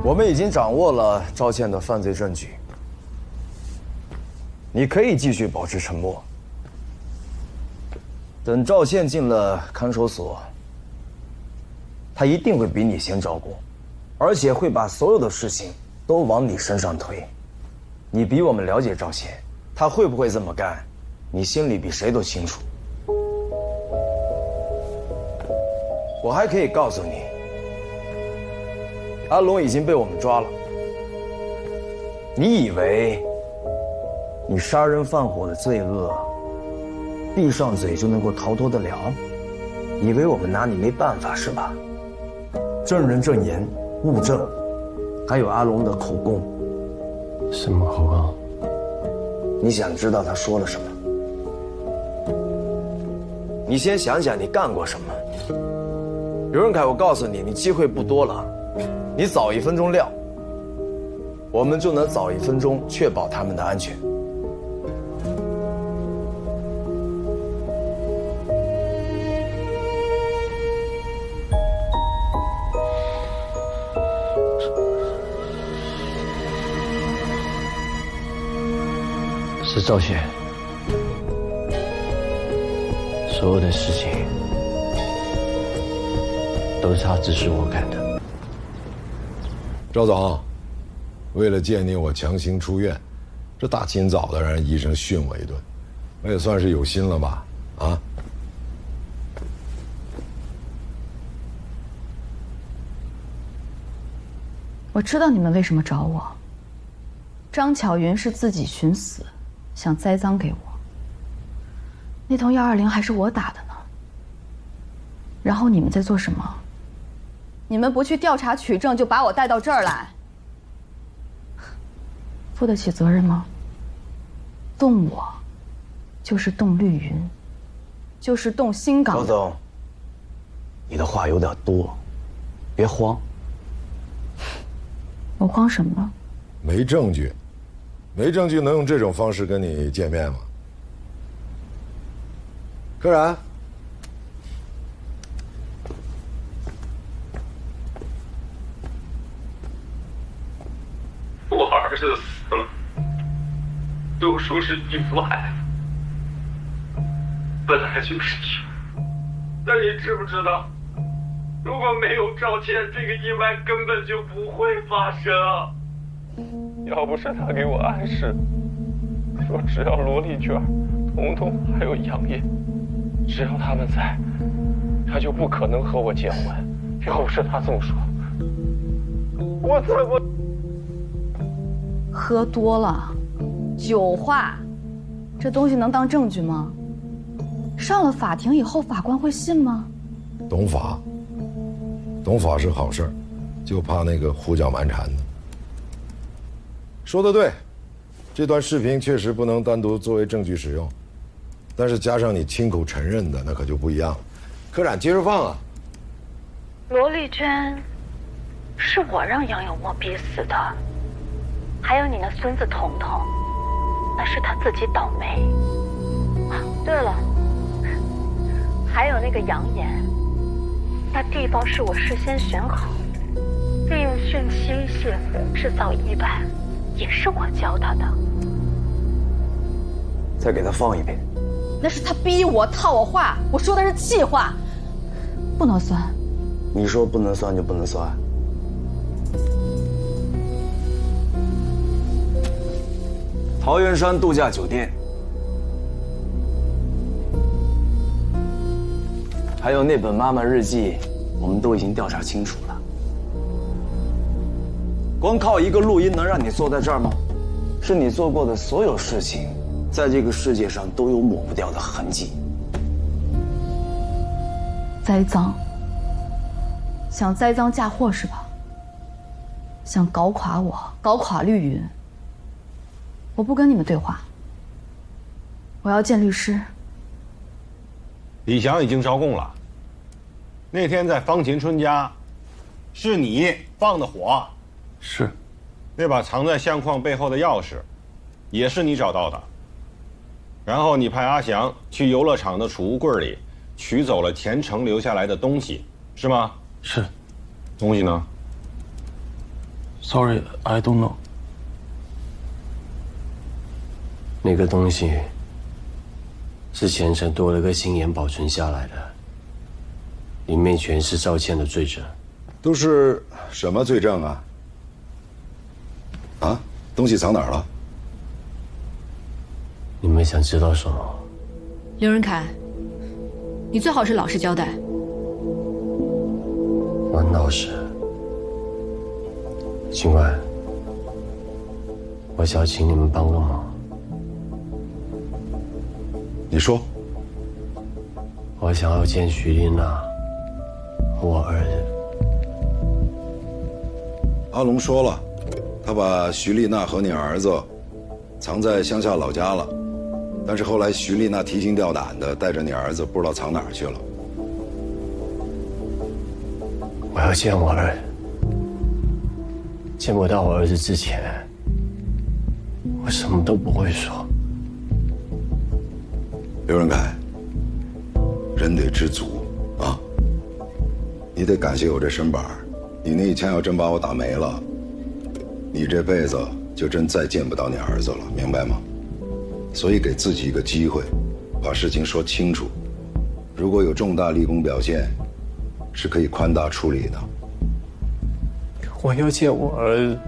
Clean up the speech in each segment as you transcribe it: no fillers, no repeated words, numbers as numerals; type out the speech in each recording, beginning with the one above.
我们已经掌握了赵倩的犯罪证据，你可以继续保持沉默。等赵倩进了看守所，她一定会比你先照顾，而且会把所有的事情都往你身上推。你比我们了解赵倩，她会不会这么干，你心里比谁都清楚。我还可以告诉你，阿龙已经被我们抓了。你以为你杀人放火的罪恶，闭上嘴就能够逃脱得了？以为我们拿你没办法是吧？证人证言、物证，还有阿龙的口供。什么口供？你想知道他说了什么？你先想想你干过什么。刘仁凯，我告诉你，你机会不多了，你早1分钟撂，我们就能早1分钟确保他们的安全。是赵倩，所有的事情都是他指使我干的。赵总，为了见你，我强行出院，这大清早的让人医生训我一顿，我也算是有心了吧？啊？我知道你们为什么找我。张巧云是自己寻死，想栽赃给我。那通120还是我打的呢。然后你们在做什么？你们不去调查取证，就把我带到这儿来，负得起责任吗？动我，就是动绿云，就是动新港。赵总，你的话有点多，别慌。我慌什么了？没证据，没证据能用这种方式跟你见面吗？柯然，我儿子死了，都说是意外，本来就是意外。但你知不知道，如果没有赵倩，这个意外根本就不会发生。要不是他给我暗示，说只要罗丽娟、彤彤还有杨烨，只要他们在，他就不可能和我结婚。要不是他这么说，我怎么……喝多了，酒话，这东西能当证据吗？上了法庭以后，法官会信吗？懂法，懂法是好事儿，就怕那个胡搅蛮缠的。说得对，这段视频确实不能单独作为证据使用，但是加上你亲口承认的，那可就不一样了。柯冉，接着放啊！罗丽娟，是我让杨有墨逼死的，还有你那孙子彤彤，那是他自己倒霉。啊，对了，还有那个杨岩，那地方是我事先选好，利用汛期泄洪制造意外，也是我教他的。再给他放一遍。那是他逼我套我话，我说的是气话，不能算。你说不能算就不能算。桃源山度假酒店，还有那本妈妈日记，我们都已经调查清楚了。光靠一个录音能让你坐在这儿吗？是你做过的所有事情，在这个世界上都有抹不掉的痕迹。栽赃，想栽赃嫁祸是吧？想搞垮我，搞垮绿云。我不跟你们对话，我要见律师。李翔已经招供了。那天在方勤春家，是你放的火。是。那把藏在相框背后的钥匙，也是你找到的。然后你派阿翔去游乐场的储物柜里取走了田成留下来的东西，是吗？是。东西呢？ Sorry, I don't know。那个东西是前程多了个心眼保存下来的，里面全是赵倩的罪证。都是什么罪证啊？啊，东西藏哪儿了？你们想知道什么？刘仁凯，你最好是老实交代。我老实。警官，我想请你们帮个忙。你说。我想要见徐丽娜和我儿子。阿龙说了，他把徐丽娜和你儿子藏在乡下老家了，但是后来徐丽娜提心吊胆的带着你儿子不知道藏哪儿去了。我要见我儿子，见不到我儿子之前，我什么都不会说。刘仁凯，人得知足啊！你得感谢我这身板，你那一枪要真把我打没了，你这辈子就真再见不到你儿子了，明白吗？所以给自己一个机会，把事情说清楚。如果有重大立功表现，是可以宽大处理的。我要见我儿子。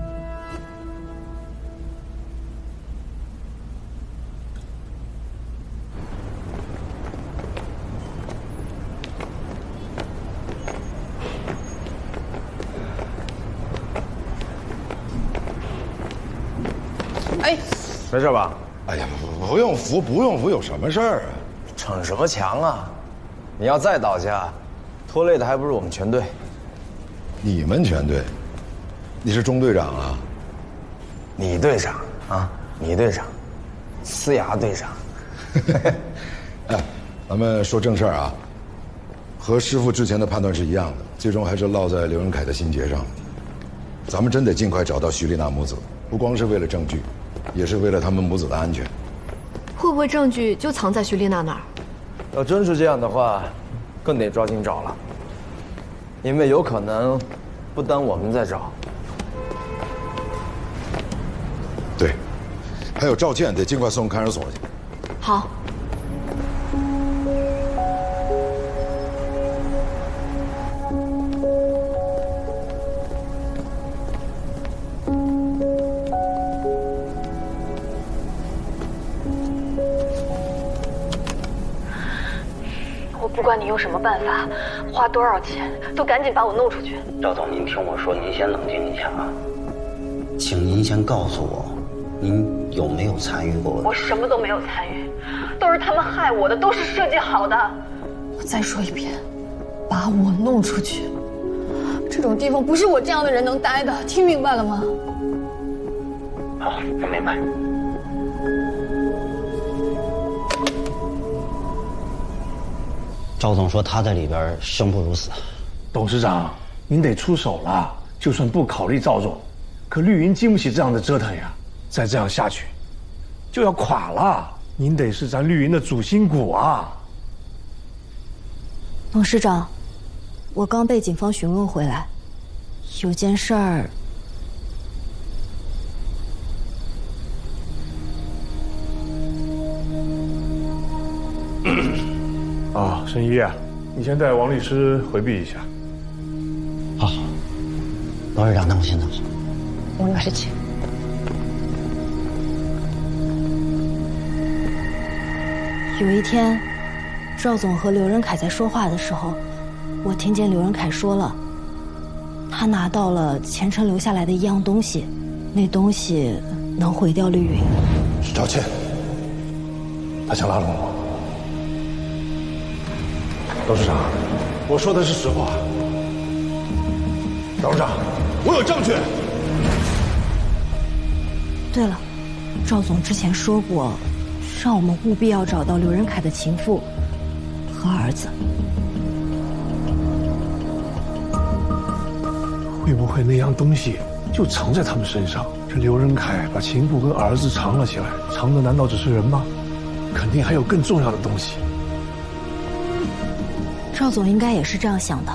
哎，没事吧？哎呀，不用扶，不用扶，有什么事儿啊？逞什么强啊！你要再倒下，拖累的还不是我们全队。你们全队，你是中队长啊？你队长啊，你队长，呲牙队长。哎，咱们说正事儿啊。和师傅之前的判断是一样的，最终还是落在刘仁凯的心结上。咱们真得尽快找到徐丽娜母子，不光是为了证据，也是为了他们母子的安全。会不会证据就藏在徐丽娜那儿？要真是这样的话，更得抓紧找了，因为有可能不单我们在找。对，还有赵倩得尽快送看守所去。好。不管你用什么办法，花多少钱，都赶紧把我弄出去。赵总，您听我说，您先冷静一下啊，请您先告诉我，您有没有参与过？我什么都没有参与，都是他们害我的，都是设计好的。我再说一遍，把我弄出去。这种地方不是我这样的人能待的，听明白了吗？好，我明白。赵总说他在里边生不如死。董事长，您得出手了。就算不考虑赵总，可绿云经不起这样的折腾呀。再这样下去，就要垮了。您得是咱绿云的主心骨啊。董事长，我刚被警方询问回来，有件事儿。啊，申一啊，你先带王律师回避一下。好，董事长，那我先走。王律师，请。有一天，赵总和刘仁凯在说话的时候，我听见刘仁凯说了，他拿到了前程留下来的一样东西，那东西能毁掉绿云。是赵倩，他想拉拢我。董事长，我说的是实话。董事长，我有证据。对了，赵总之前说过，让我们务必要找到刘仁凯的情妇和儿子。会不会那样东西就藏在他们身上？这刘仁凯把情妇跟儿子藏了起来，藏的难道只是人吗？肯定还有更重要的东西。赵总应该也是这样想的。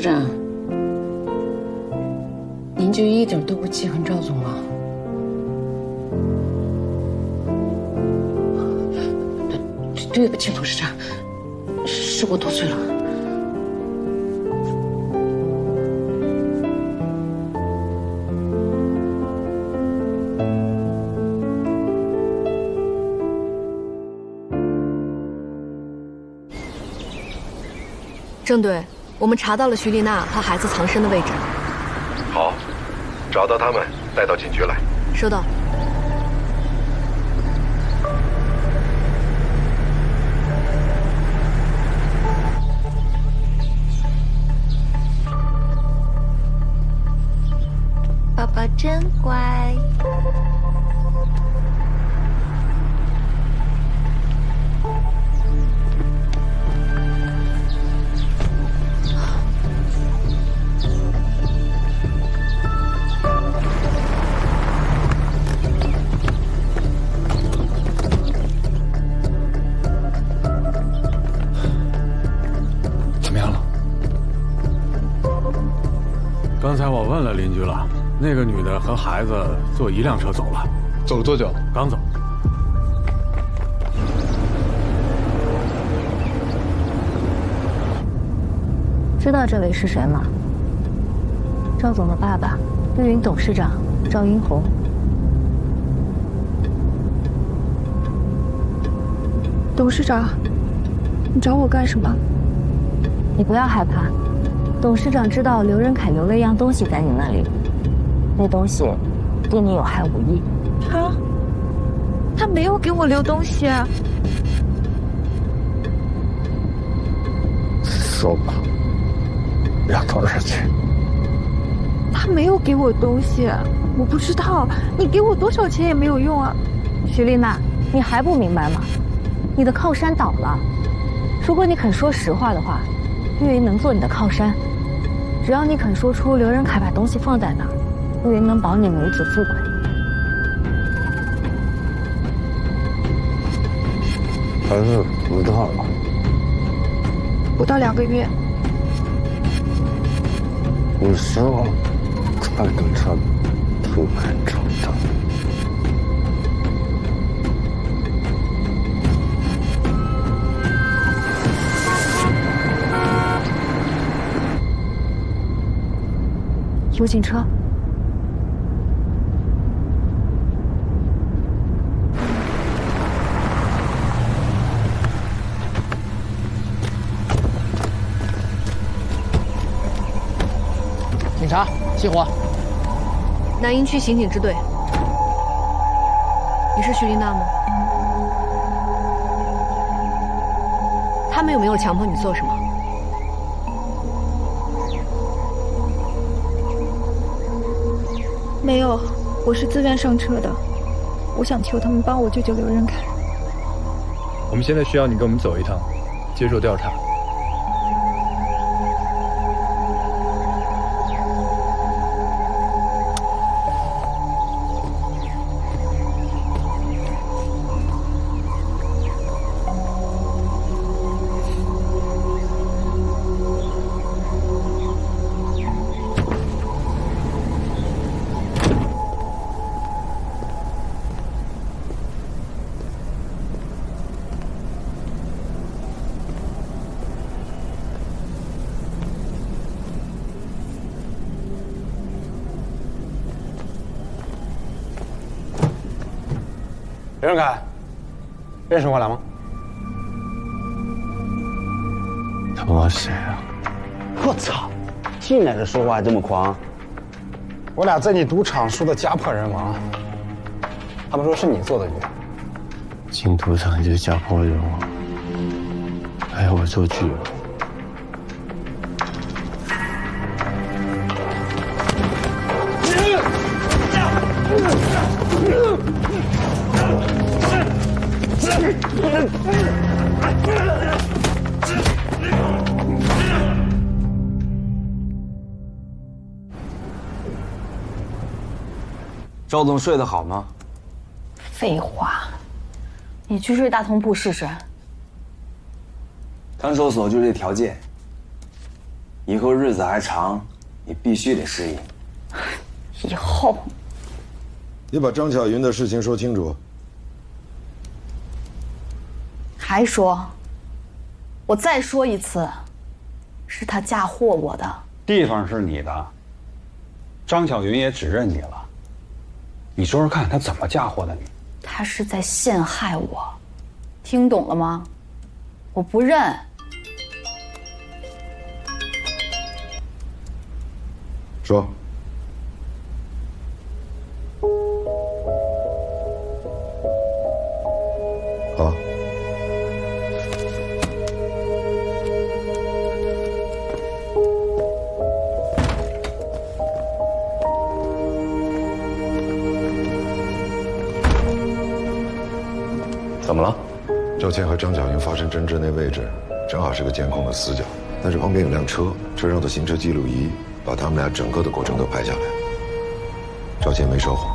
长，您就一点都不记恨赵总吗？对不起，董事长，是我多嘴了。郑队，我们查到了徐丽娜和孩子藏身的位置。好，找到他们，带到警局来。收到。宝宝真乖。刚才我问了邻居了，那个女的和孩子坐一辆车走了。走了多久？刚走。知道这位是谁吗？赵总的爸爸，绿云董事长赵英红。董事长，你找我干什么？你不要害怕。董事长知道刘仁凯留了一样东西在你那里，那东西对你有害无益。他没有给我留东西啊。说吧，要多少钱？他没有给我东西，我不知道。你给我多少钱也没有用啊。徐丽娜，你还不明白吗？你的靠山倒了。如果你肯说实话的话，绿云能做你的靠山。只要你肯说出刘仁凯把东西放在哪儿，绿云能保你母子富贵。还是不到，不到2个月。我希望快等他突然长大。有警车。警察，熄火！南营区刑警支队，你是徐丽娜吗？他们有没有强迫你做什么？没有，我是自愿上车的。我想求他们帮我救救刘仁凯。我们现在需要你跟我们走一趟，接受调查。刘仁凯，认识我俩吗？他妈谁啊？我操！进来的说话还这么狂。我俩在你赌场输得家破人亡，他们说是你做的局。进赌场就家破人亡，还要我做局？赵总睡得好吗？废话，你去睡大通铺试试。看守所就这条件，以后日子还长，你必须得适应。以后，你把张巧云的事情说清楚。还说？我再说一次，是他嫁祸我的。地方是你的，张巧云也指认你了。你说说看，他怎么嫁祸的你？他是在陷害我，听懂了吗？我不认。说。好。怎么了？赵倩和张巧云发生争执那位置，正好是个监控的死角，但是旁边有辆车，车上的行车记录仪把他们俩整个的过程都拍下来。赵倩没说谎，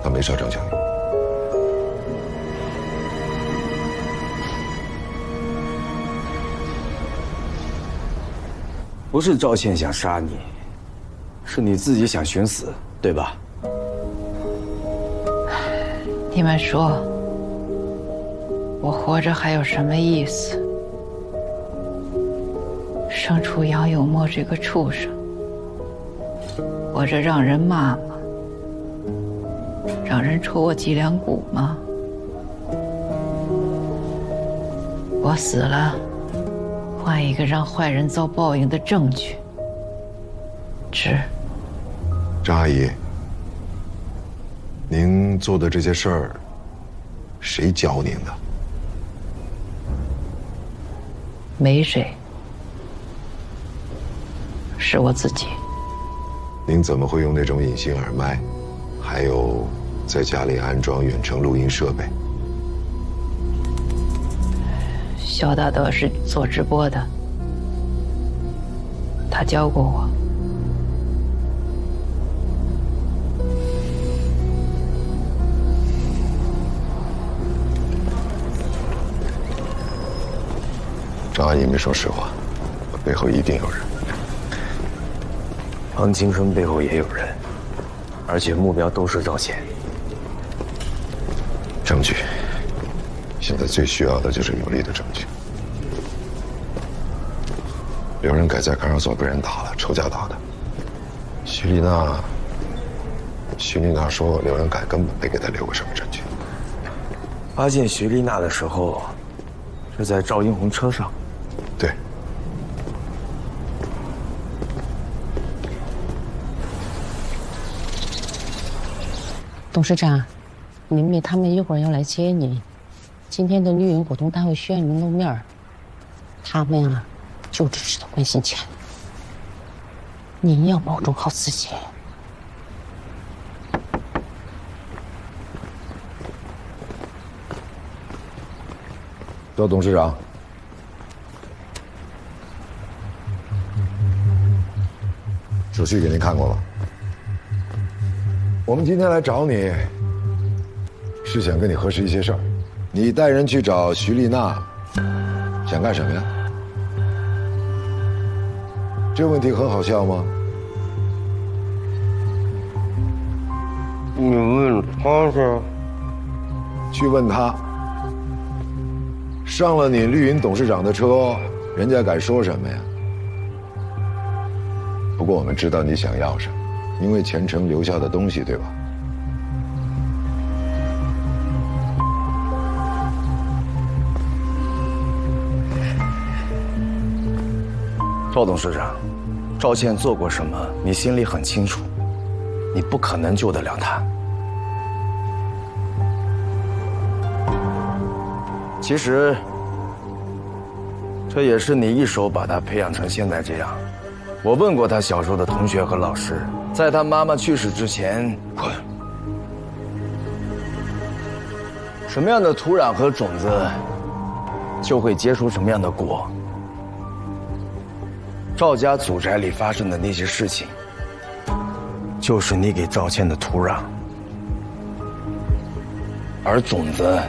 她没杀张巧云。不是赵倩想杀你，是你自己想寻死，对吧？你们说，我活着还有什么意思？生出杨有墨这个畜生，活着让人骂吗？让人戳我脊梁骨吗？我死了，换一个让坏人遭报应的证据。值。张阿姨，您做的这些事儿，谁教您的？没谁，是我自己。您怎么会用那种隐形耳麦，还有在家里安装远程录音设备？肖大德是做直播的，他教过我。张阿姨没说实话，背后一定有人。庞青春背后也有人，而且目标都是赵倩。证据，现在最需要的就是有力的证据。刘仁凯在看守所被人打了，仇家打的。徐丽娜说刘仁凯根本没给他留过什么证据。发现徐丽娜的时候，是在赵英红车上。对。董事长，明明他们一会儿要来接你，今天的绿云股东大会需要您露面。他们啊，就只知道关心钱。您要保重好自己。赵董事长，手续给您看过了。我们今天来找你，是想跟你核实一些事儿。你带人去找徐丽娜，想干什么呀？这问题很好笑吗？你问他去问他。上了你绿云董事长的车，人家敢说什么呀？不过我们知道你想要什么，因为前程留下的东西，对吧？赵董事长，赵倩做过什么，你心里很清楚，你不可能救得了她。其实，这也是你一手把她培养成现在这样。我问过她小时候的同学和老师，在她妈妈去世之前，滚。什么样的土壤和种子，就会结出什么样的果。赵家祖宅里发生的那些事情，就是你给赵倩的土壤，而种子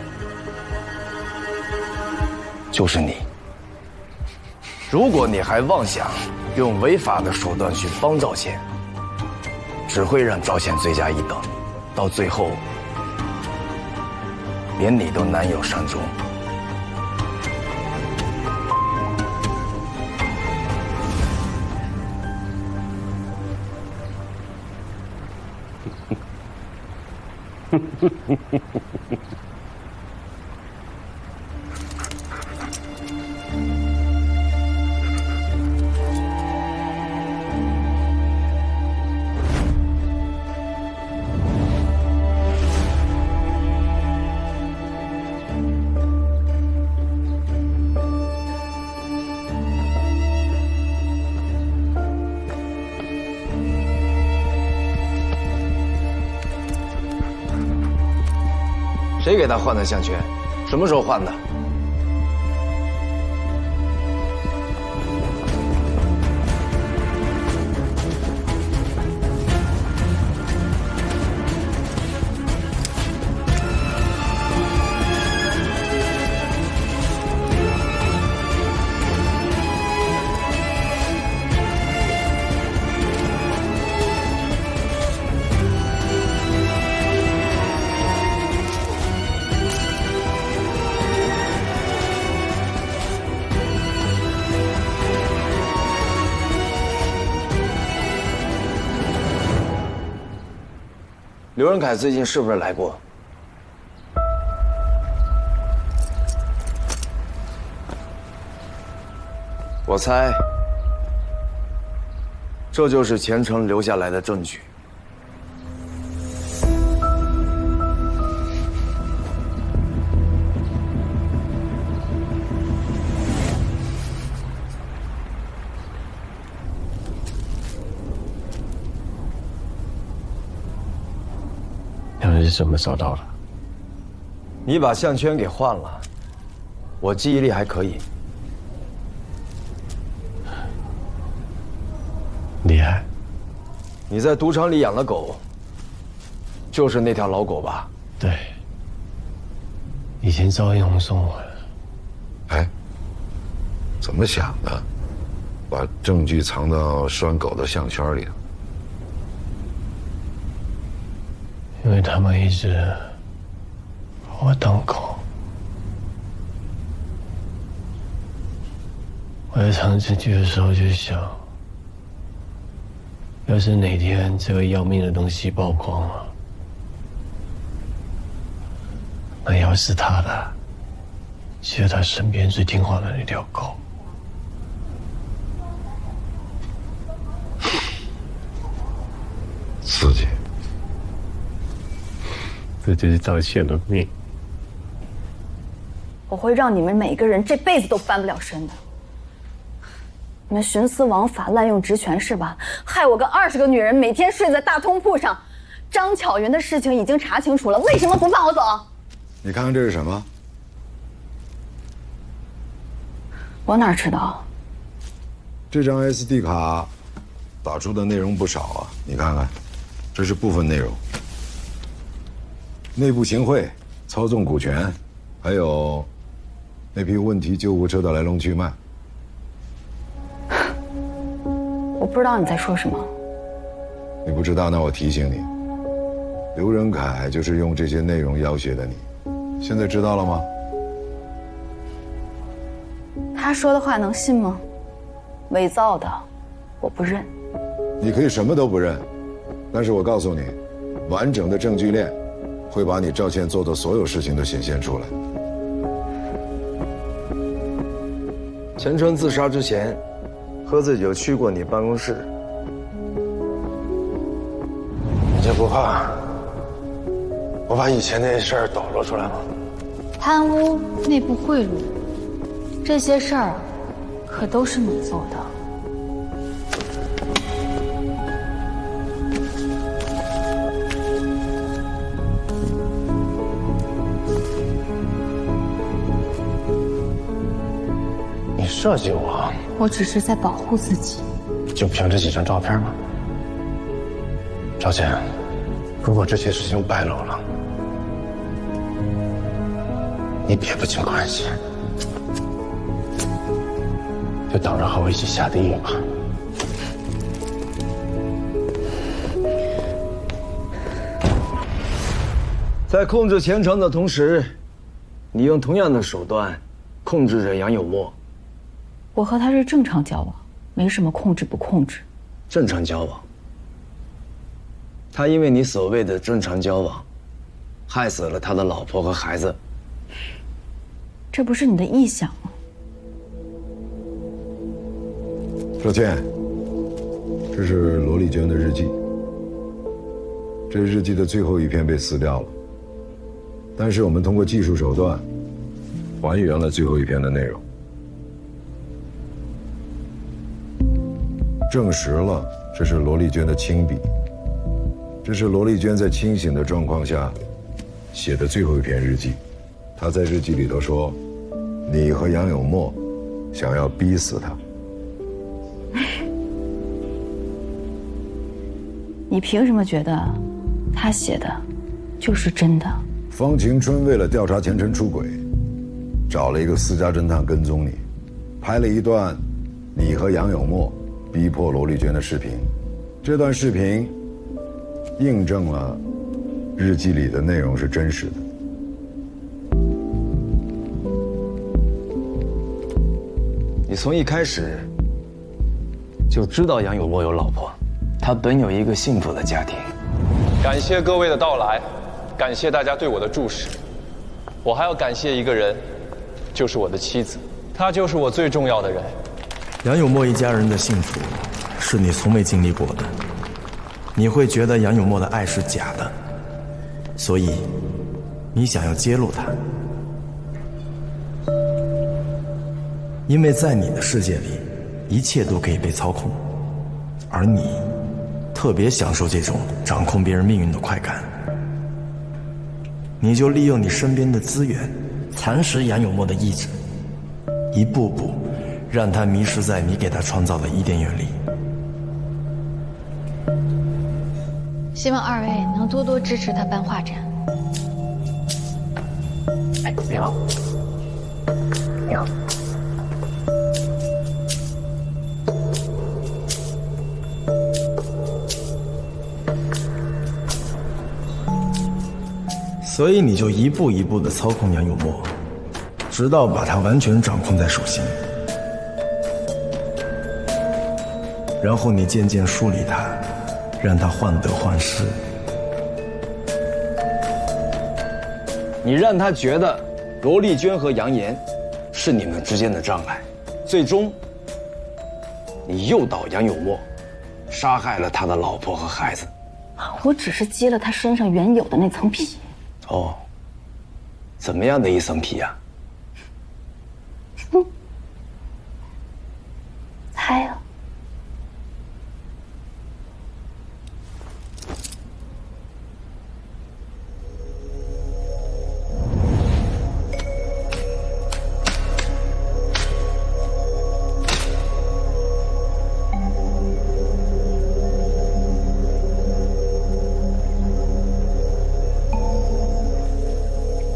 就是你。如果你还妄想用违法的手段去帮赵倩，只会让赵倩罪加一等，到最后连你都难有善终。谁给他换的项圈？什么时候换的？刘仁凯最近是不是来过？我猜，这就是钱程留下来的证据。他们是怎么找到的？你把项圈给换了，我记忆力还可以。厉害！你在赌场里养了狗，就是那条老狗吧？对，以前赵英红送我的。哎，怎么想的？把证据藏到拴狗的项圈里了？因为他们一直把我当狗。我在藏证据的时候就想，要是哪天这个要命的东西曝光了，那要是他的，是他身边最听话的那条狗。刺激。这就是赵倩的命。我会让你们每个人这辈子都翻不了身的。你们徇私枉法、滥用职权是吧？害我跟20个女人每天睡在大通铺上。张巧云的事情已经查清楚了，为什么不放我走？你看看这是什么？我哪知道？这张 SD 卡打出的内容不少啊，你看看，这是部分内容。内部行贿、操纵股权，还有那批问题救护车的来龙去脉。我不知道你在说什么。你不知道，那我提醒你，刘仁凯就是用这些内容要挟的你，现在知道了吗？他说的话能信吗？伪造的，我不认。你可以什么都不认，但是我告诉你，完整的证据链会把你赵倩做的所有事情都显现出来。钱程自杀之前，何子酒去过你办公室。你这不怕我把以前那些事儿抖露出来吗？贪污、内部贿赂，这些事儿可都是你做的。你设计我？我只是在保护自己。就凭这几张照片吗？赵倩，如果这些事情败露了，你撇不清关系，就等着和我一起下地狱吧。在控制钱城的同时，你用同样的手段控制着杨有墨。我和他是正常交往，没什么控制不控制。正常交往。他因为你所谓的正常交往，害死了他的老婆和孩子。这不是你的臆想吗？少倩，这是罗丽娟的日记。这日记的最后一篇被撕掉了，但是我们通过技术手段还原了最后一篇的内容，证实了这是罗丽娟的亲笔。这是罗丽娟在清醒的状况下写的最后一篇日记。她在日记里头说：“你和杨有墨想要逼死他。”你凭什么觉得他写的就是真的？方晴春为了调查钱琛出轨，找了一个私家侦探跟踪你，拍了一段你和杨有墨逼迫罗丽娟的视频。这段视频印证了日记里的内容是真实的。你从一开始就知道杨有墨有老婆，他本有一个幸福的家庭。感谢各位的到来，感谢大家对我的注视。我还要感谢一个人，就是我的妻子，她就是我最重要的人。杨有墨一家人的幸福，是你从没经历过的。你会觉得杨有墨的爱是假的，所以你想要揭露他。因为在你的世界里，一切都可以被操控，而你特别享受这种掌控别人命运的快感。你就利用你身边的资源，蚕食杨有墨的意志，一步步让他迷失在你给他创造的伊甸园里。希望二位能多多支持他办画展。哎，你好，你好。所以你就一步一步地操控杨有墨，直到把他完全掌控在手心，然后你渐渐疏离他，让他患得患失。你让他觉得罗丽娟和杨岩是你们之间的障碍，最终你诱导杨有墨杀害了他的老婆和孩子。我只是揭了他身上原有的那层皮。哦，怎么样的一层皮呀？猜啊。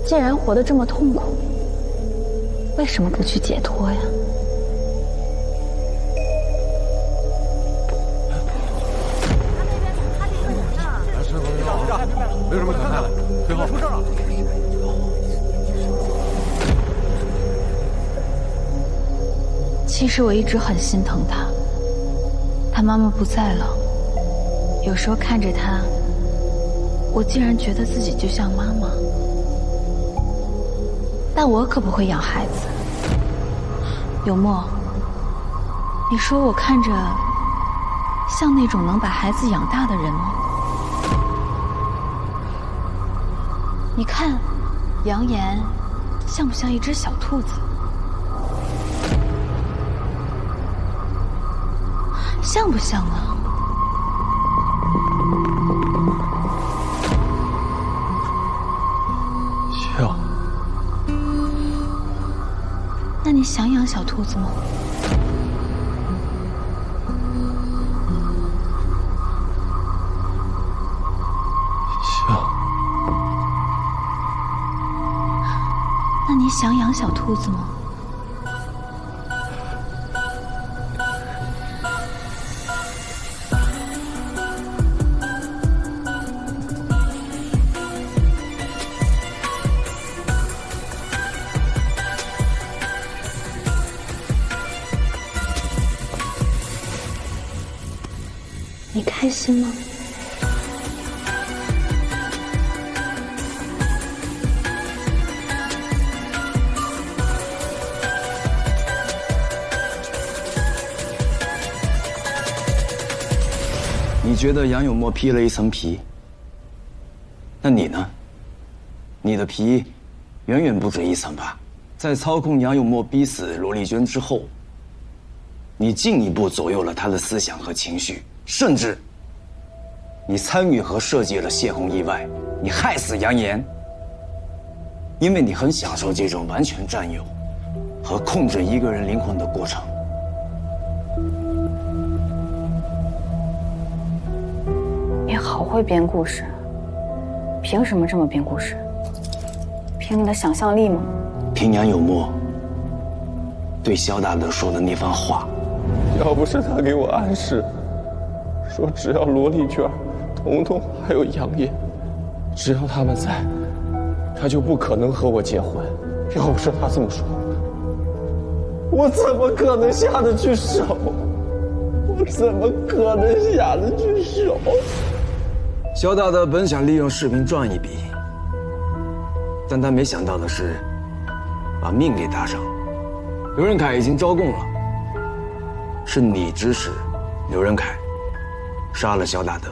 既然活得这么痛苦，为什么不去解脱呀？没有什么可看的，最后出事了。其实我一直很心疼他，他妈妈不在了，有时候看着他，我竟然觉得自己就像妈妈。但我可不会养孩子。有墨，你说我看着像那种能把孩子养大的人吗？你看，杨岩像不像一只小兔子？像不像呢？像。那你想养小兔子吗？像。那你想养小兔子吗？你开心吗？你觉得杨永墨披了一层皮，那你呢？你的皮远远不止一层吧？在操控杨永墨逼死罗丽娟之后，你进一步左右了他的思想和情绪，甚至你参与和设计了谢红意外，你害死杨岩，因为你很享受这种完全占有和控制一个人灵魂的过程。你好会编故事，凭什么这么编故事？凭你的想象力吗？凭杨永墨对萧大德说的那番话。要不是他给我暗示，说只要罗丽娟、彤彤还有杨烨，只要他们在，他就不可能和我结婚。要不是他这么说，我怎么可能下得去手？我怎么可能下得去手？萧大德本想利用视频赚一笔，但他没想到的是，把命给搭上。刘仁凯已经招供了，是你指使刘仁凯杀了萧大德。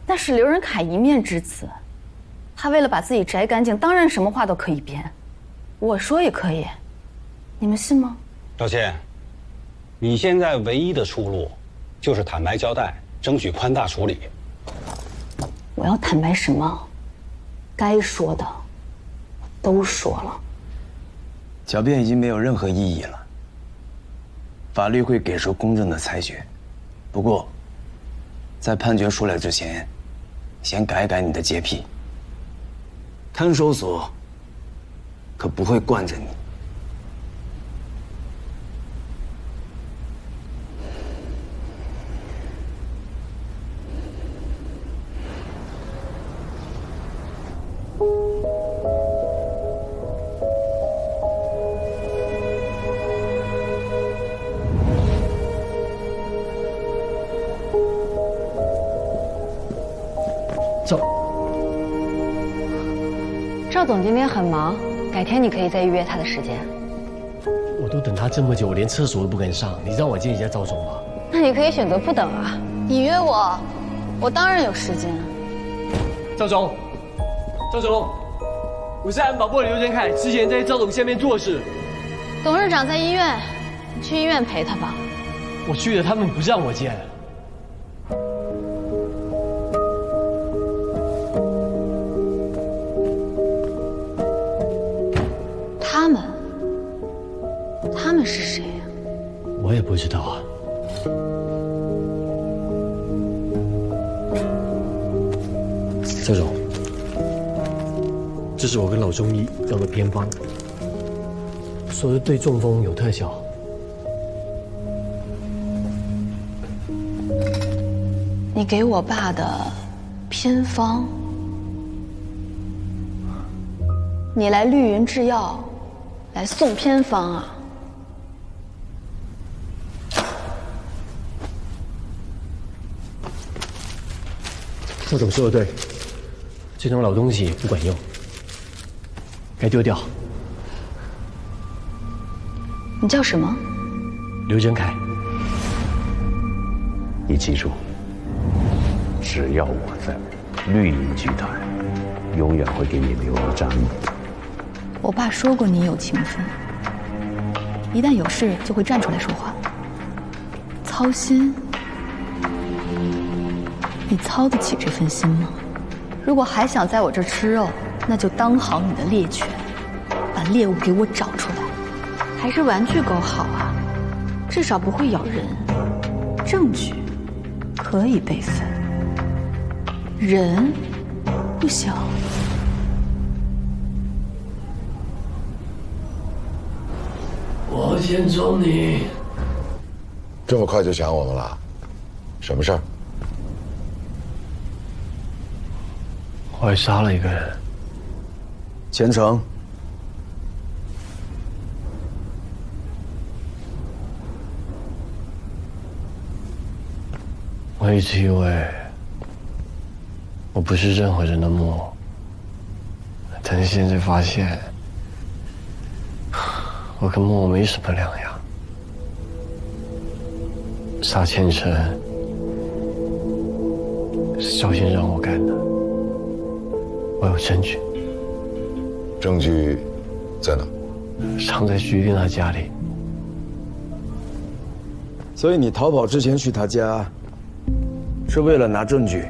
那是刘仁凯一面之词，他为了把自己摘干净，当然什么话都可以编。我说也可以，你们信吗？赵倩，你现在唯一的出路就是坦白交代，争取宽大处理。我要坦白什么？该说的都说了。狡辩已经没有任何意义了，法律会给出公正的裁决。不过，在判决出来之前，先改改你的洁癖。看守所可不会惯着你。赵总今天很忙，改天你可以再预约他的时间。我都等他这么久，连厕所都不肯上，你让我见一下赵总吧。那你可以选择不等啊。你约我，我当然有时间。赵总，赵总，我是安保部的刘仁凯，之前在赵总下面做事。董事长在医院，你去医院陪他吧。我去了，他们不让我见。他们是谁呀？我也不知道啊。赵总，这是我跟老中医要的偏方，说是对中风有特效。你给我爸的偏方？你来绿云制药来送偏方啊？赵总说的对，这种老东西不管用，该丢掉。你叫什么？刘仁凯。你记住，只要我在，绿云集团永远会给你留一张。我爸说过你有情分，一旦有事就会站出来说话。操心。你操得起这份心吗？如果还想在我这儿吃肉，那就当好你的猎犬，把猎物给我找出来。还是玩具狗好啊，至少不会咬人。证据可以备份，人不行。我先走你。这么快就想我们了？什么事儿？我还杀了一个人。钱程，我一直以为我不是任何人的墨，但是现在发现，我跟墨没什么两样。杀千成是赵信让我干的，我有证据。证据在哪？藏在徐丽娜家里。所以你逃跑之前去他家，是为了拿证据？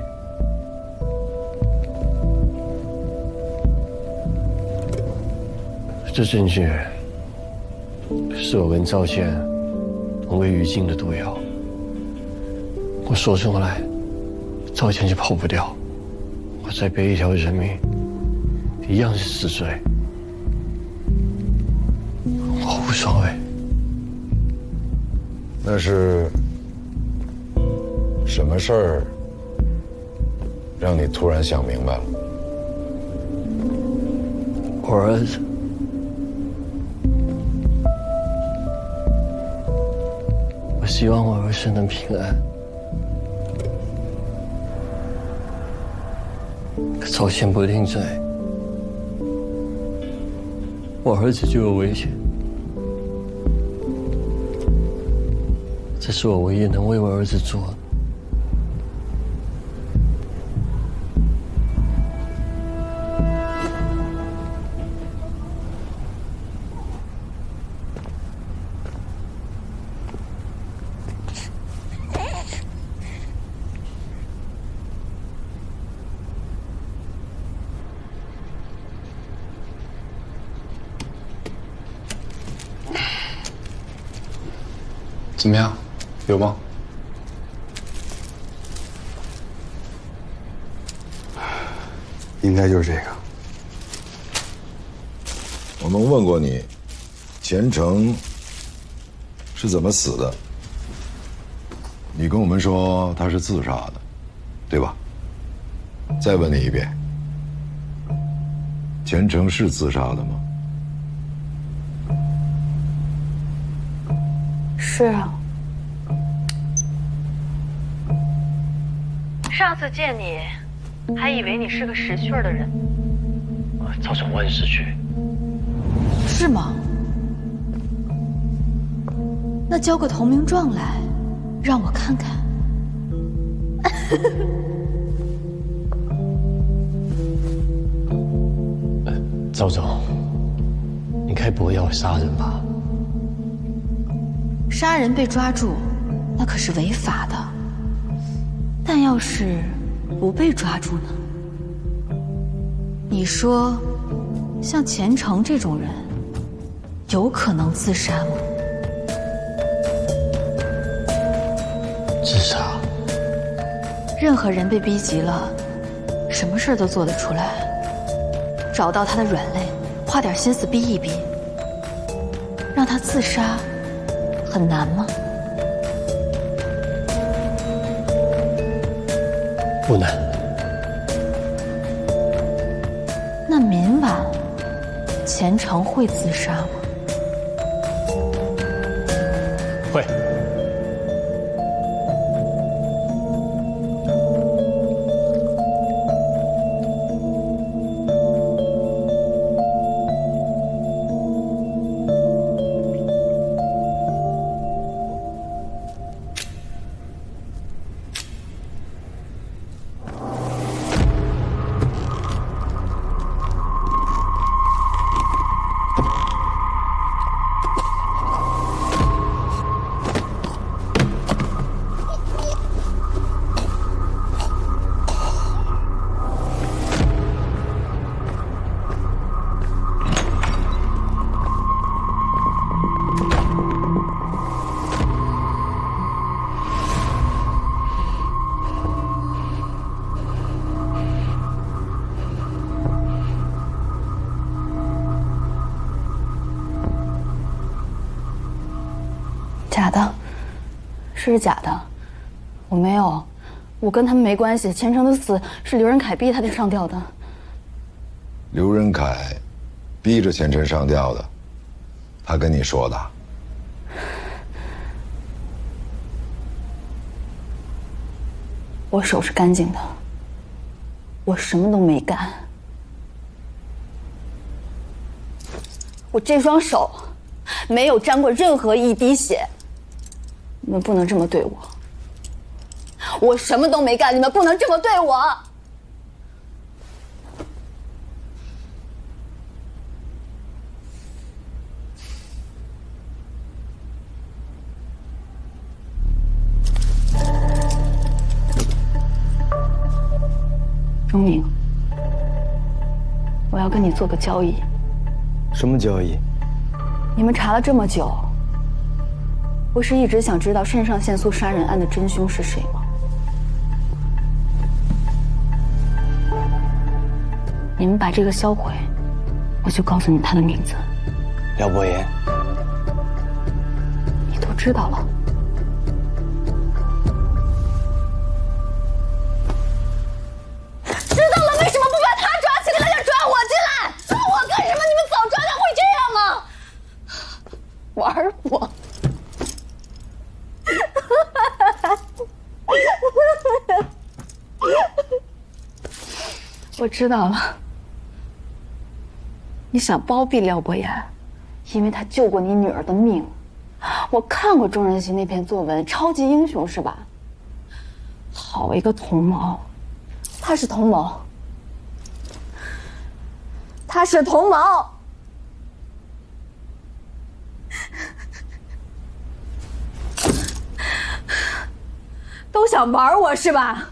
这证据是我跟赵倩同归于尽的毒药。我说出来，赵倩就跑不掉。我再背一条人命，一样是死罪。我无所谓。那是什么事儿让你突然想明白了？我儿子，我希望我儿子能平安。可赵倩不定罪，我儿子就有危险。这是我唯一能为我儿子做的。怎么样？有吗？应该就是这个。我们问过你，钱程是怎么死的？你跟我们说他是自杀的，对吧？再问你一遍，钱程是自杀的吗？是啊。上次见你，还以为你是个识趣的人。赵总万事去。是吗？那交个投名状来，让我看看。赵总，你该不会要我杀人吧？杀人被抓住，那可是违法的。但要是不被抓住呢？你说，像钱程这种人，有可能自杀吗？自杀？任何人被逼急了，什么事都做得出来。找到他的软肋，花点心思逼一逼，让他自杀，很难吗？不难。那明晚钱程会自杀吗？会。假的，是假的，我没有，我跟他们没关系。钱程的死是刘仁凯逼他就上吊的。刘仁凯逼着钱程上吊的，他跟你说的。我手是干净的，我什么都没干。我这双手没有沾过任何一滴血，你们不能这么对我。我什么都没干，你们不能这么对我。钟明，我要跟你做个交易。什么交易？你们查了这么久，不是一直想知道肾上腺素杀人案的真凶是谁吗？你们把这个销毁，我就告诉你他的名字。廖伯言，你都知道了。知道了，为什么不把他抓起来，要抓我进来？抓我干什么？你们早抓他会这样吗？玩我！我知道了，你想包庇廖伯言，因为他救过你女儿的命。我看过钟仁熙那篇作文，超级英雄是吧？好一个同谋！他是同谋，他是同谋。都想玩我是吧？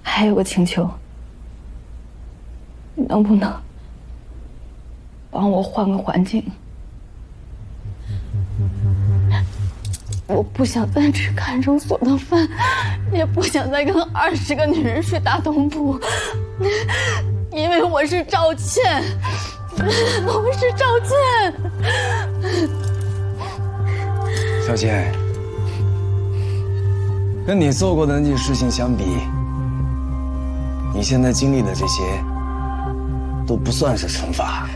还有个请求，你能不能帮我换个环境？我不想再吃看守所的饭，也不想再跟20个女人睡大通铺，因为我是赵倩，我是赵倩。小倩，跟你做过的那件事情相比，你现在经历的这些都不算是惩罚。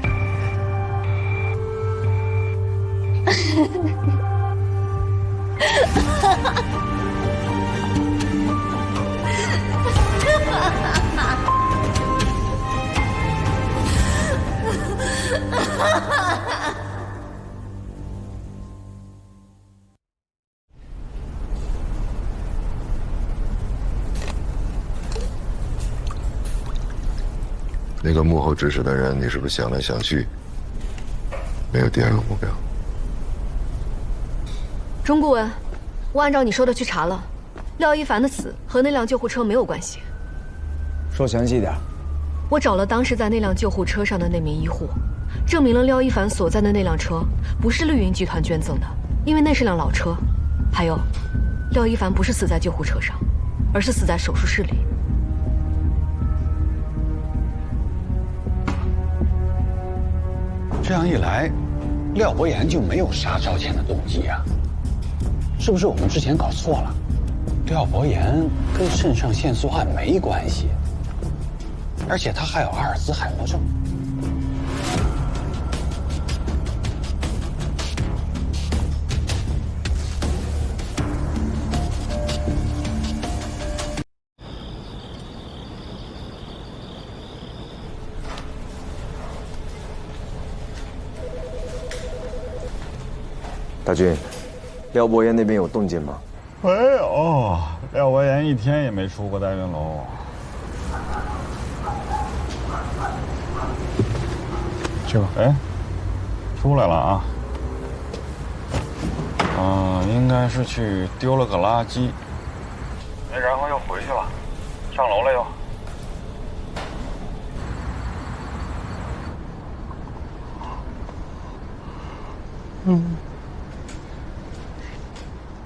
那个幕后指使的人，你是不是想来想去，没有第二个目标？钟顾问，我按照你说的去查了，廖一凡的死和那辆救护车没有关系。说详细点。我找了当时在那辆救护车上的那名医护，证明了廖一凡所在的那辆车不是绿云集团捐赠的，因为那是辆老车。还有，廖一凡不是死在救护车上，而是死在手术室里。这样一来，廖伯言就没有杀赵倩的动机啊？是不是我们之前搞错了？廖伯言跟肾上腺素案没关系，而且他还有阿尔兹海默症。大军，廖伯言那边有动静吗？没有，廖伯言一天也没出过代孕楼。去吧。哎，出来了啊！应该是去丢了个垃圾。然后又回去了，上楼了又。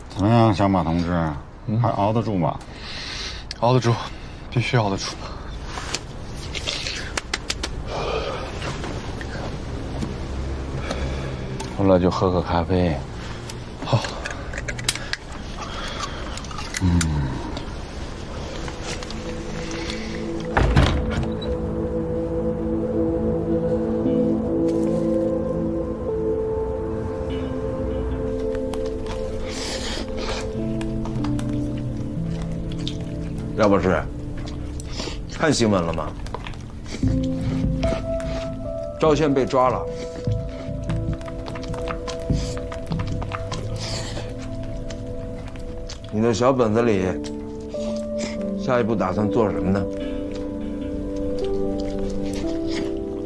怎么样，小马同志，还熬得住吗？熬得住，必须熬得住。出来就喝个咖啡。好。廖博士，看新闻了吗？赵倩被抓了。你的小本子里，下一步打算做什么呢？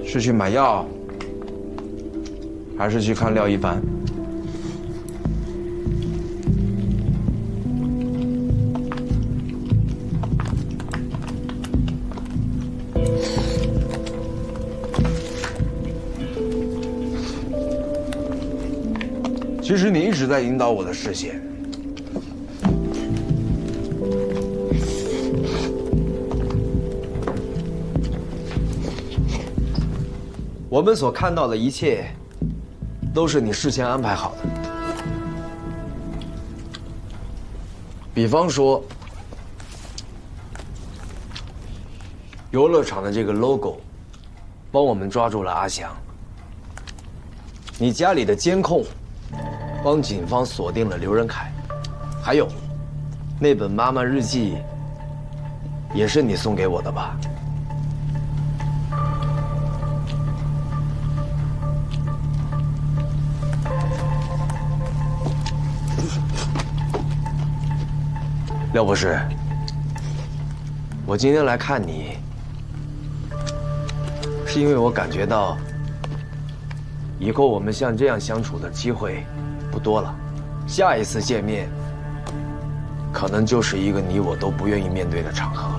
是去买药，还是去看廖一凡？其实你一直在引导我的视线。我们所看到的一切，都是你事先安排好的。比方说，游乐场的这个 logo， 帮我们抓住了阿翔。你家里的监控，帮警方锁定了刘仁凯。还有，那本妈妈日记，也是你送给我的吧？廖博士，我今天来看你，是因为我感觉到，以后我们像这样相处的机会不多了。下一次见面，可能就是一个你我都不愿意面对的场合。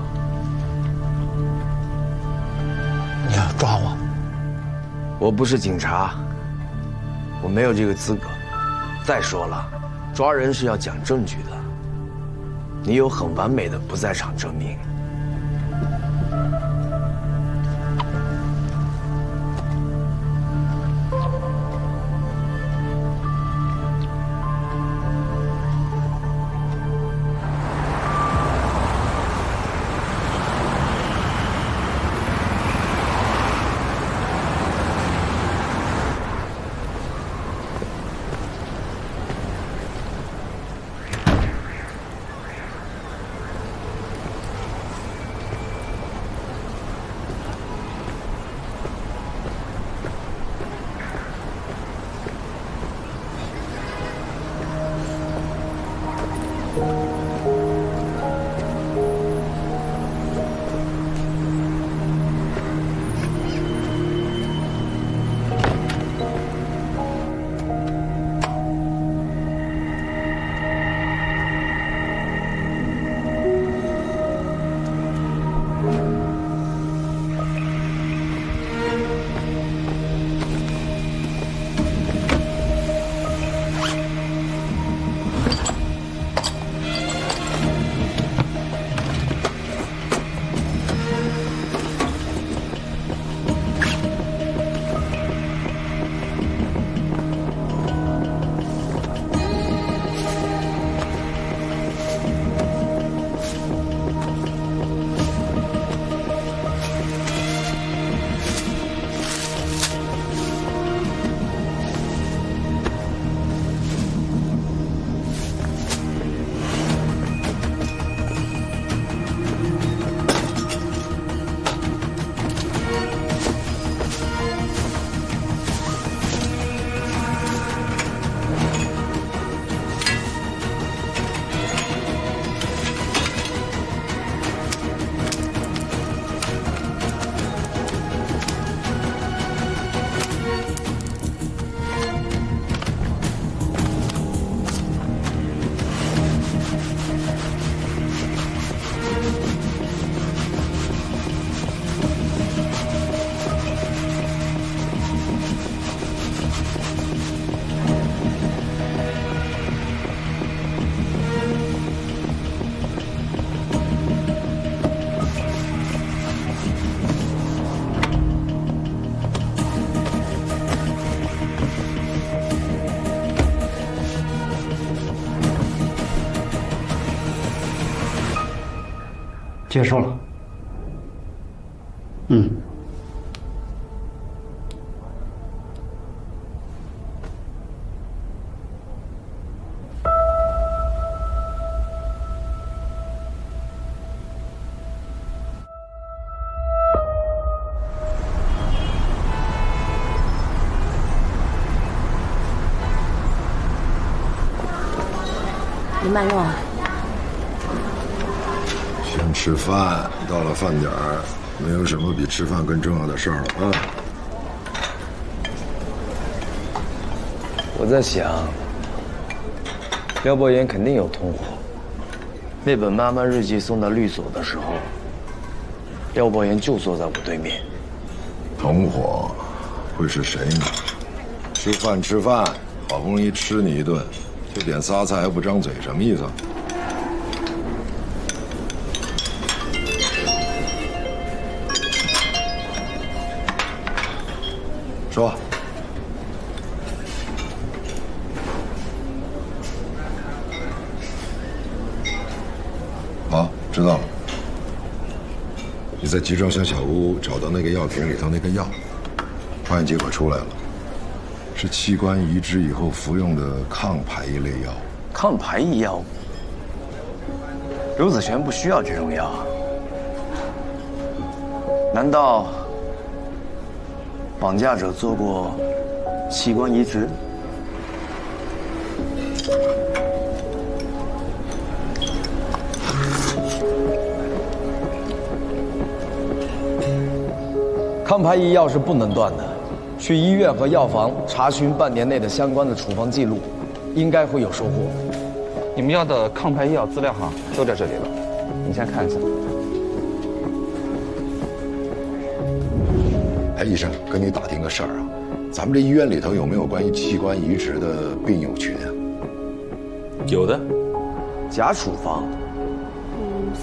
你要抓我？我不是警察，我没有这个资格。再说了，抓人是要讲证据的。你有很完美的不在场证明。接受了。嗯。你慢用啊。先吃饭，到了饭点儿，没有什么比吃饭更重要的事儿了啊。我在想，廖伯言肯定有同伙。那本妈妈日记送到律所的时候，廖伯言就坐在我对面。同伙会是谁呢？吃饭，好不容易吃你一顿，就点仨菜还不张嘴，什么意思？说。好，知道了。你在集装箱小屋找到那个药瓶里头那个药，化验结果出来了，是器官移植以后服用的抗排异类药。抗排异药物？刘子璇不需要这种药啊？难道绑架者做过器官移植？抗排异药是不能断的，去医院和药房查询半年内的相关的处方记录，应该会有收获。你们要的抗排异药资料哈都在这里了，你先看一下。哎，医生，跟你打听个事儿啊，咱们这医院里头有没有关于器官移植的病友群啊？有的。假处方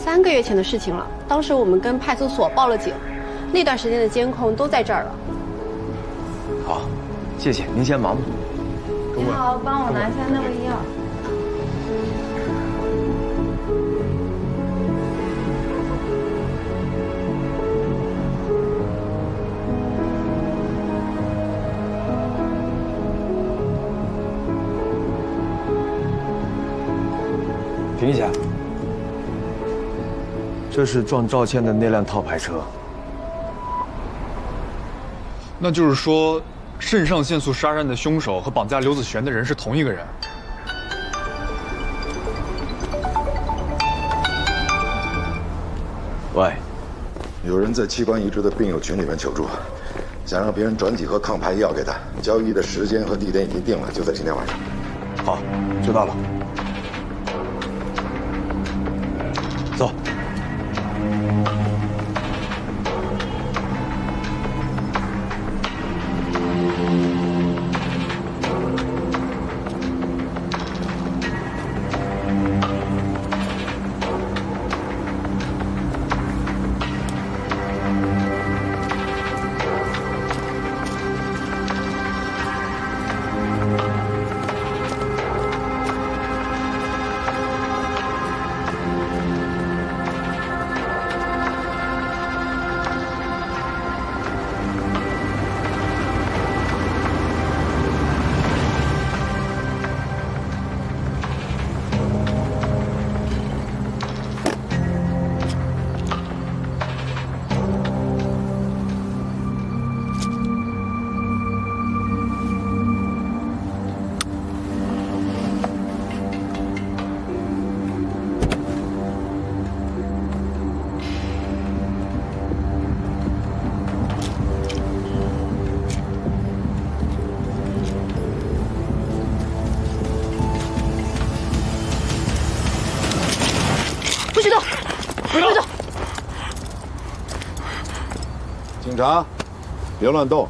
3个月前的事情了，当时我们跟派出所报了警，那段时间的监控都在这儿了。好，谢谢，您先忙吧。你好，帮我拿下那味药。停一下，这是撞赵倩的那辆套牌车。那就是说，肾上腺素杀人的凶手和绑架刘子璇的人是同一个人。喂，有人在器官移植的病友群里面求助，想让别人转几盒抗排异药给他，交易的时间和地点已经定了，就在今天晚上。好，知道了。走。不许动！不许动！警察，别乱动。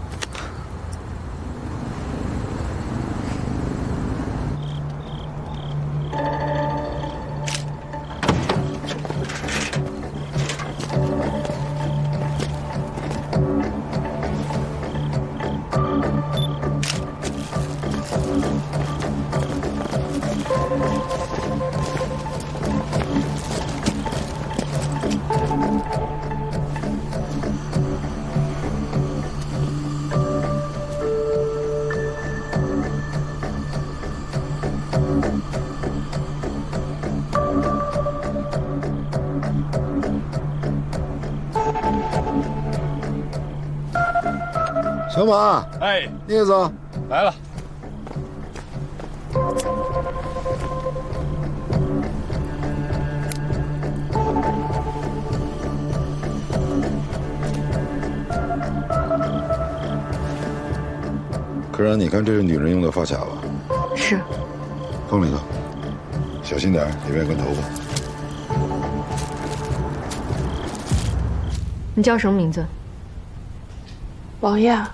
小马，哎，聂总来了。可然，你看这是女人用的发卡吧？是。放里头，小心点，里面跟头发。你叫什么名字？王亚。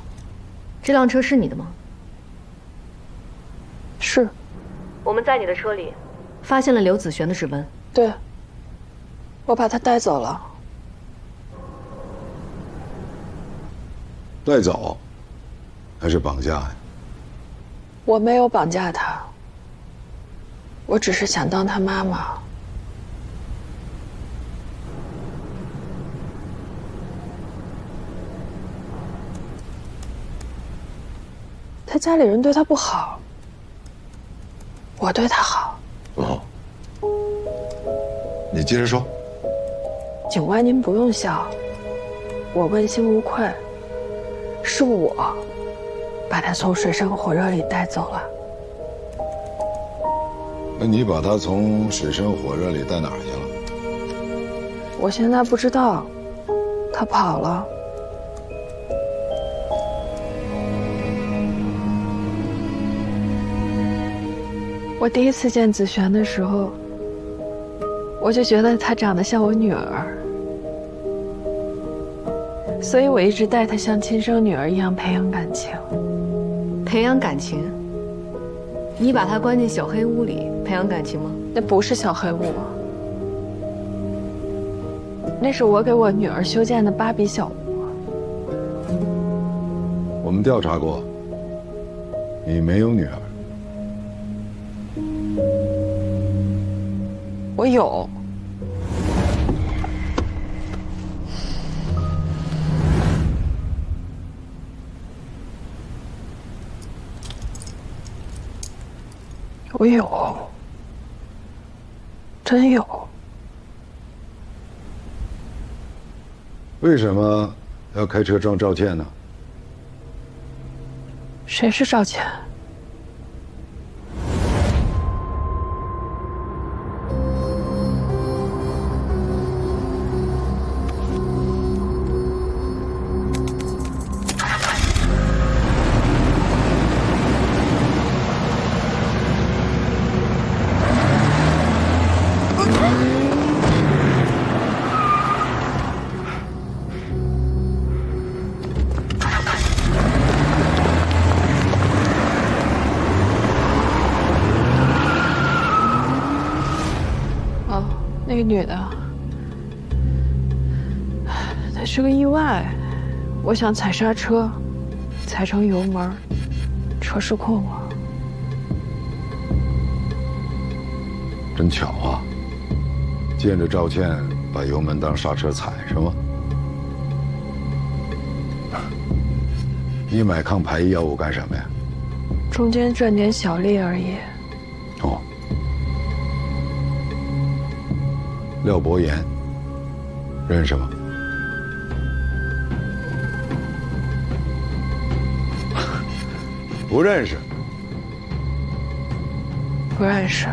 这辆车是你的吗？是。我们在你的车里发现了刘子璇的指纹。对。我把他带走了。带走？还是绑架呀？我没有绑架他，我只是想当他妈妈。他家里人对他不好，我对他好。哦，你接着说。警官，您不用笑，我问心无愧，是我把他从水深火热里带走了。那你把他从水深火热里带哪儿去了？我现在不知道，他跑了。我第一次见子璇的时候，我就觉得她长得像我女儿，所以我一直待她像亲生女儿一样培养感情。培养感情？你把她关进小黑屋里培养感情吗？那不是小黑屋，那是我给我女儿修建的芭比小屋。我们调查过，你没有女儿。我有。我有，真有。为什么要开车撞赵倩呢？谁是赵倩？那个女的，她是个意外。我想踩刹车，踩成油门，车失控了。真巧啊！见着赵倩把油门当刹车踩是吗？你买抗排异药物干什么呀？中间赚点小利而已。哦。廖伯言，认识吗？不认识。不认识。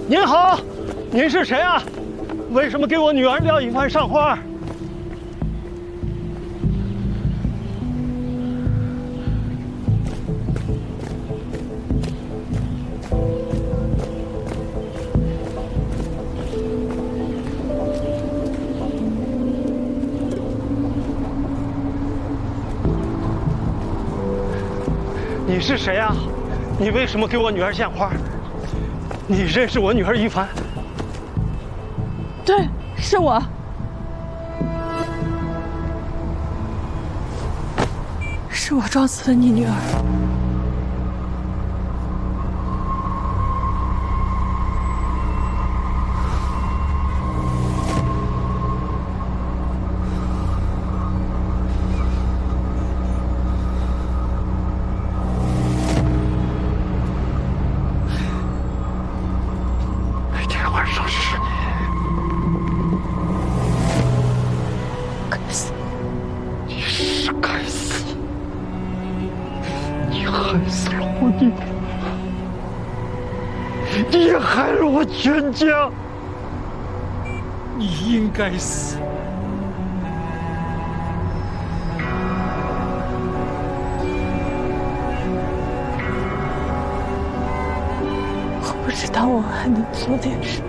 您好，您是谁啊？为什么给我女儿廖一凡上花？你是谁啊？你为什么给我女儿献花？你认识我女儿于凡？对，是我。是我撞死了你女儿。你害了我全家，你应该死。我不知道我还能做点什么。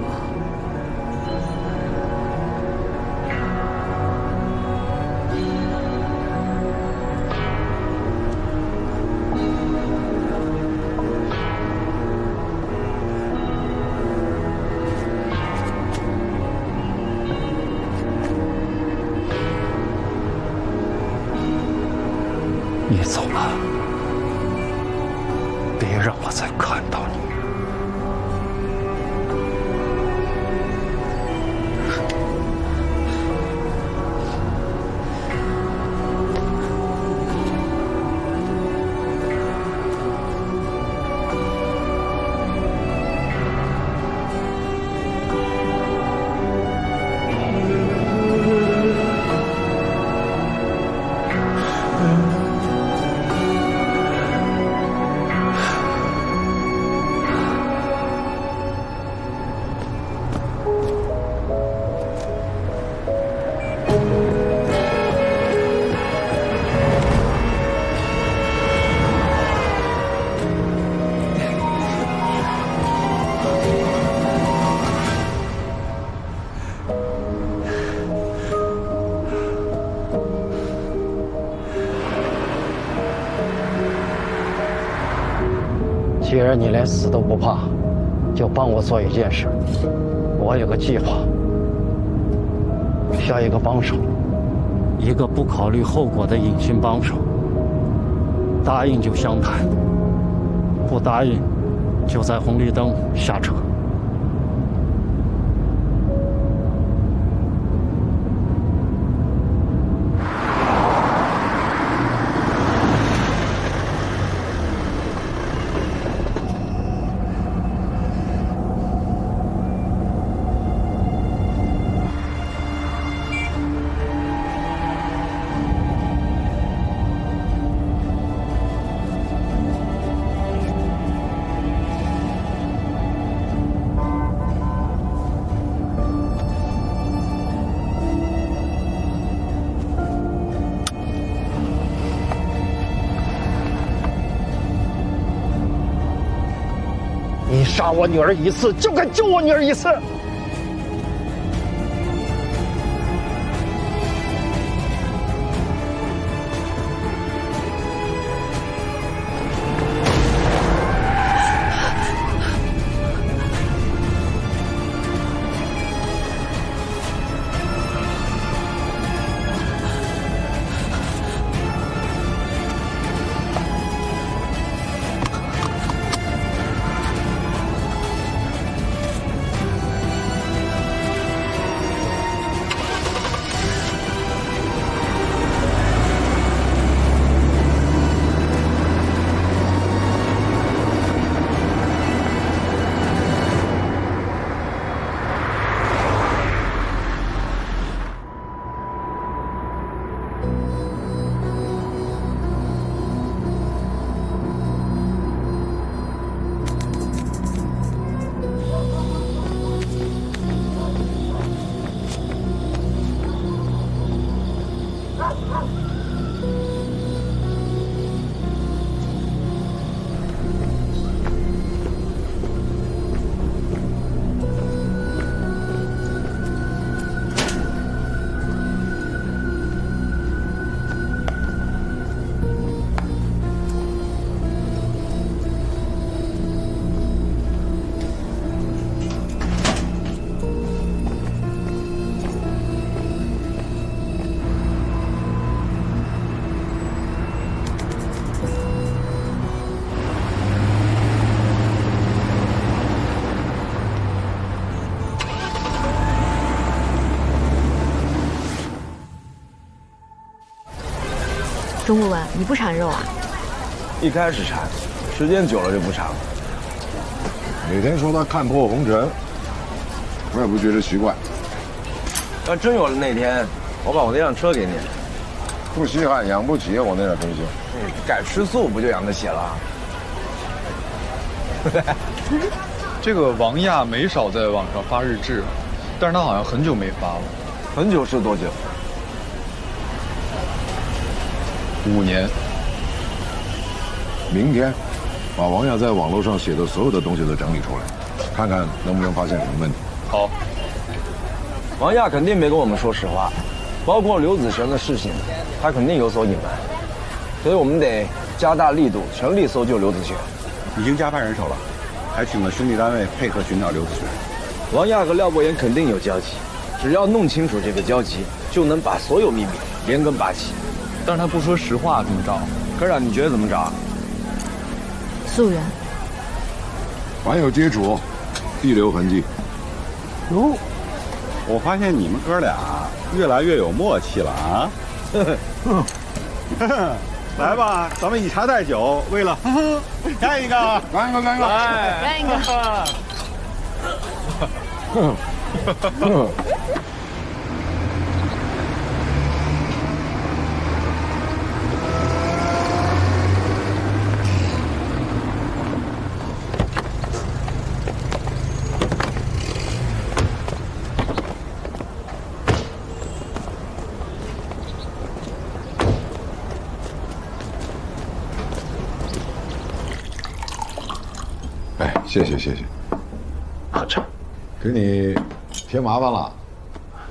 你走了，别让我再看到你。既然你连死都不怕，就帮我做一件事。我有个计划，需要一个帮手，一个不考虑后果的隐形帮手。答应就相谈，不答应就在红绿灯下车。你杀我女儿一次，就该救我女儿一次。钟顾问，你不馋肉啊？一开始馋，时间久了就不馋了。每天说他看破红尘，我也不觉得奇怪。要真有了那天，我把我那辆车给你。不稀罕，养不起我那点东西。改吃素不就养得起了？这个王亚没少在网上发日志，但是他好像很久没发了。很久是多久？5年。明天把王亚在网络上写的所有的东西都整理出来，看看能不能发现什么问题。好。王亚肯定没跟我们说实话，包括刘子璇的事情，他肯定有所隐瞒，所以我们得加大力度，全力搜救刘子璇。已经加派人手了，还请了兄弟单位配合寻找刘子璇。王亚和廖伯言肯定有交集，只要弄清楚这个交集，就能把所有秘密连根拔起。但是他不说实话，怎么找？科长，你觉得怎么找？溯源。凡有接触，必留痕迹。哟，我发现你们哥俩越来越有默契了啊！来吧，咱们以茶代酒，为了干一个，干一个，干一个，干一个。谢谢谢谢，喝茶。给你添麻烦了？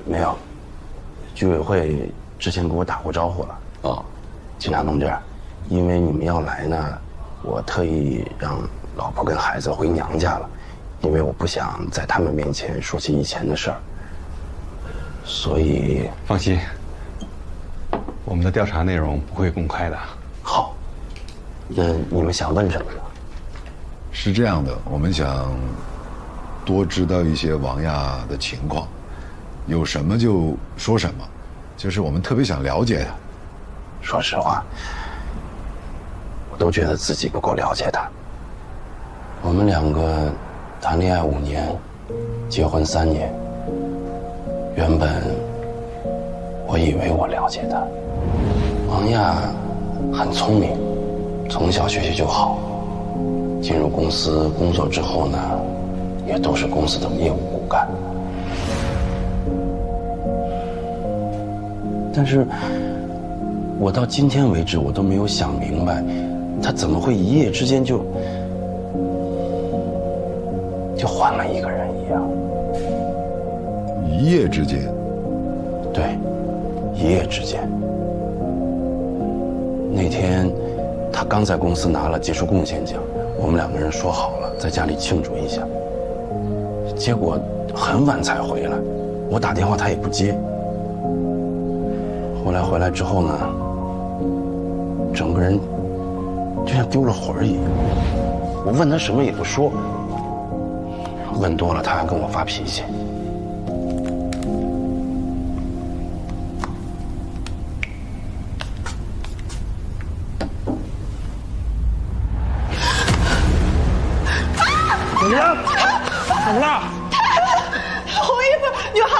没有，居委会之前跟我打过招呼了。哦，警察同志，因为你们要来呢，我特意让老婆跟孩子回娘家了，因为我不想在他们面前说起以前的事儿。所以放心，我们的调查内容不会公开的。好，那你们想问什么呢？是这样的，我们想多知道一些王亚的情况，有什么就说什么，就是我们特别想了解他。说实话，我都觉得自己不够了解他。我们2个谈恋爱5年，结婚3年。原本我以为我了解他，王亚很聪明，从小学习就好。进入公司工作之后呢，也都是公司的业务骨干。但是，我到今天为止，我都没有想明白，他怎么会一夜之间就换了一个人一样。一夜之间？对，一夜之间。那天，他刚在公司拿了杰出贡献奖。我们2个人说好了，在家里庆祝一下。结果很晚才回来，我打电话他也不接。后来回来之后呢，整个人就像丢了魂一样。我问他什么也不说，问多了他还跟我发脾气。怎么了？怎么了？红衣服女孩。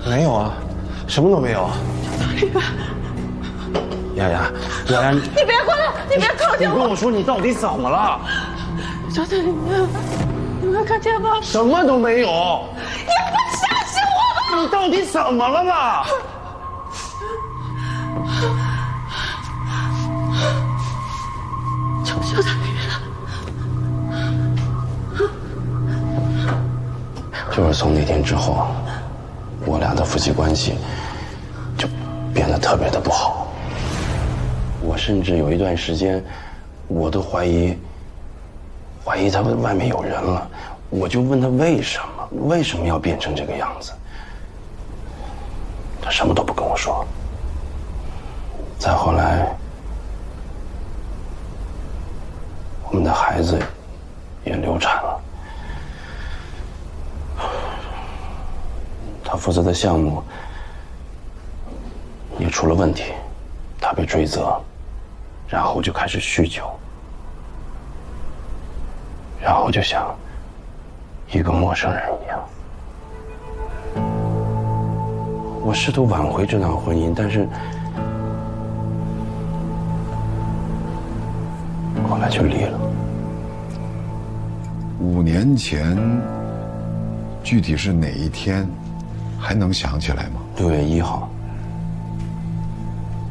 没有啊，什么都没有。雅雅，雅雅，你别过来，你别靠近我！你跟我说你到底怎么了？就在里面，你没看见吗？什么都没有。你不相信我吗？你到底怎么了吧？就在里面。就是从那天之后，我俩的夫妻关系就变得特别的不好。我甚至有一段时间，我都怀疑他外面有人了。我就问他为什么要变成这个样子？他什么都不跟我说。再后来，我们的孩子也流产了。他负责的项目也出了问题，他被追责，然后就开始酗酒，然后就像一个陌生人一样。我试图挽回这段婚姻，但是后来就离了。5年前，具体是哪一天，还能想起来吗？6月1号，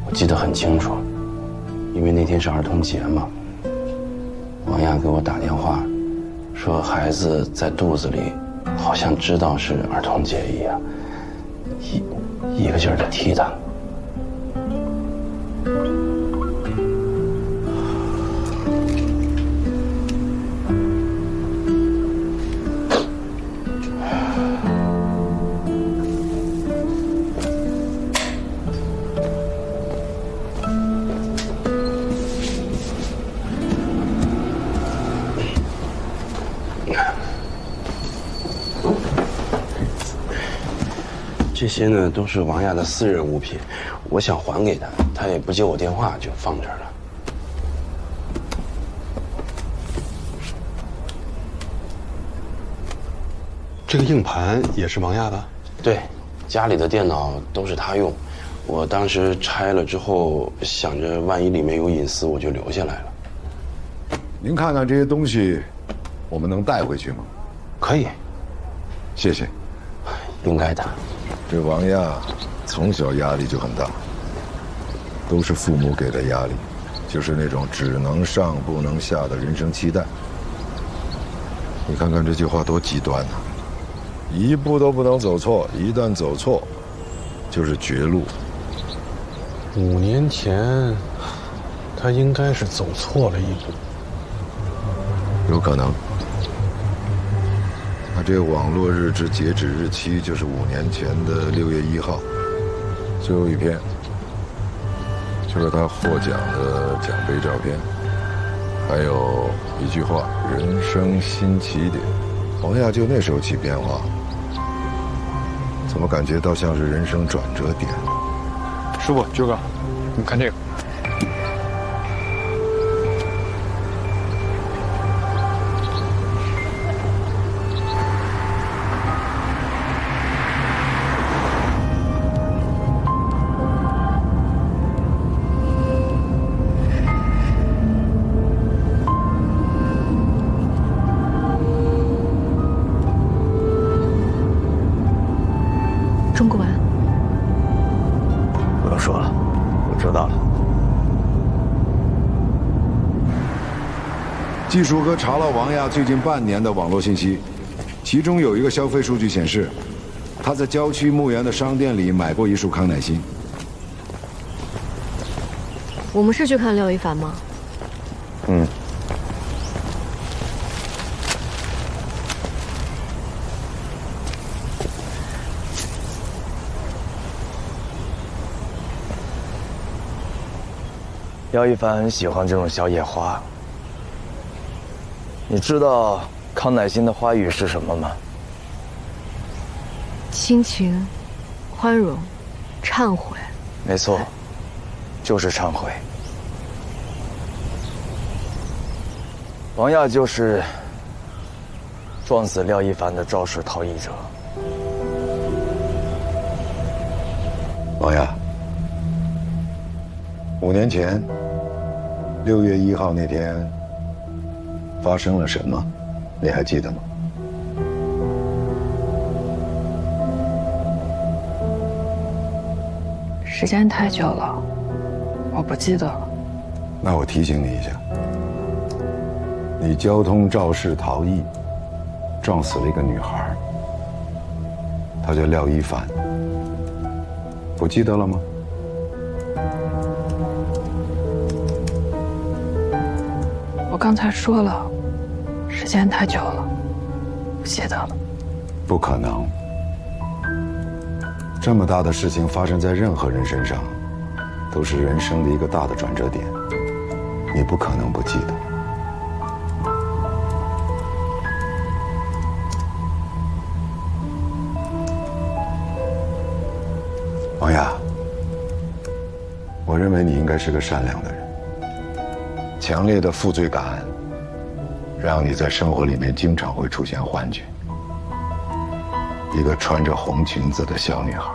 我记得很清楚，因为那天是儿童节嘛。王亚给我打电话，说孩子在肚子里，好像知道是儿童节一样，一个劲儿地踢他。这些呢都是王亚的私人物品，我想还给他，他也不接我电话，就放这儿了。这个硬盘也是王亚的？对，家里的电脑都是他用。我当时拆了之后，想着万一里面有隐私，我就留下来了。您看看这些东西，我们能带回去吗？可以，谢谢。应该的。这王亚从小压力就很大，都是父母给的压力，就是那种只能上不能下的人生期待。你看看这句话多极端啊！一步都不能走错，一旦走错，就是绝路。 5年前，他应该是走错了一步。有可能。那这个网络日志截止日期就是5年前的6月1号。最后一篇，就是他获奖的奖杯照片，还有一句话：“人生新起点。”王亚就那时候起变化，怎么感觉倒像是人生转折点？ 师傅，九哥，你看这个。钟顾完。 不用说了，我知道了。技术科查了王亚最近半年的网络信息，其中有一个消费数据显示，他在郊区墓园的商店里买过一束康乃馨。我们是去看廖一凡吗？嗯。 廖一凡喜欢这种小野花。你知道康乃馨的花语是什么吗？亲情、宽容、忏悔。没错，就是忏悔。王亚就是撞死廖一凡的肇事逃逸者。王亚，5年前6月1号那天发生了什么？你还记得吗？时间太久了，我不记得了。那我提醒你一下，你交通肇事逃逸，撞死了一个女孩，她叫廖一凡，不记得了吗？ 我刚才说了，时间太久了，不记得了。不可能，这么大的事情发生在任何人身上，都是人生的一个大的转折点，你不可能不记得。我认为你应该是个善良的人。强烈的负罪感，让你在生活里面经常会出现幻觉。一个穿着红裙子的小女孩。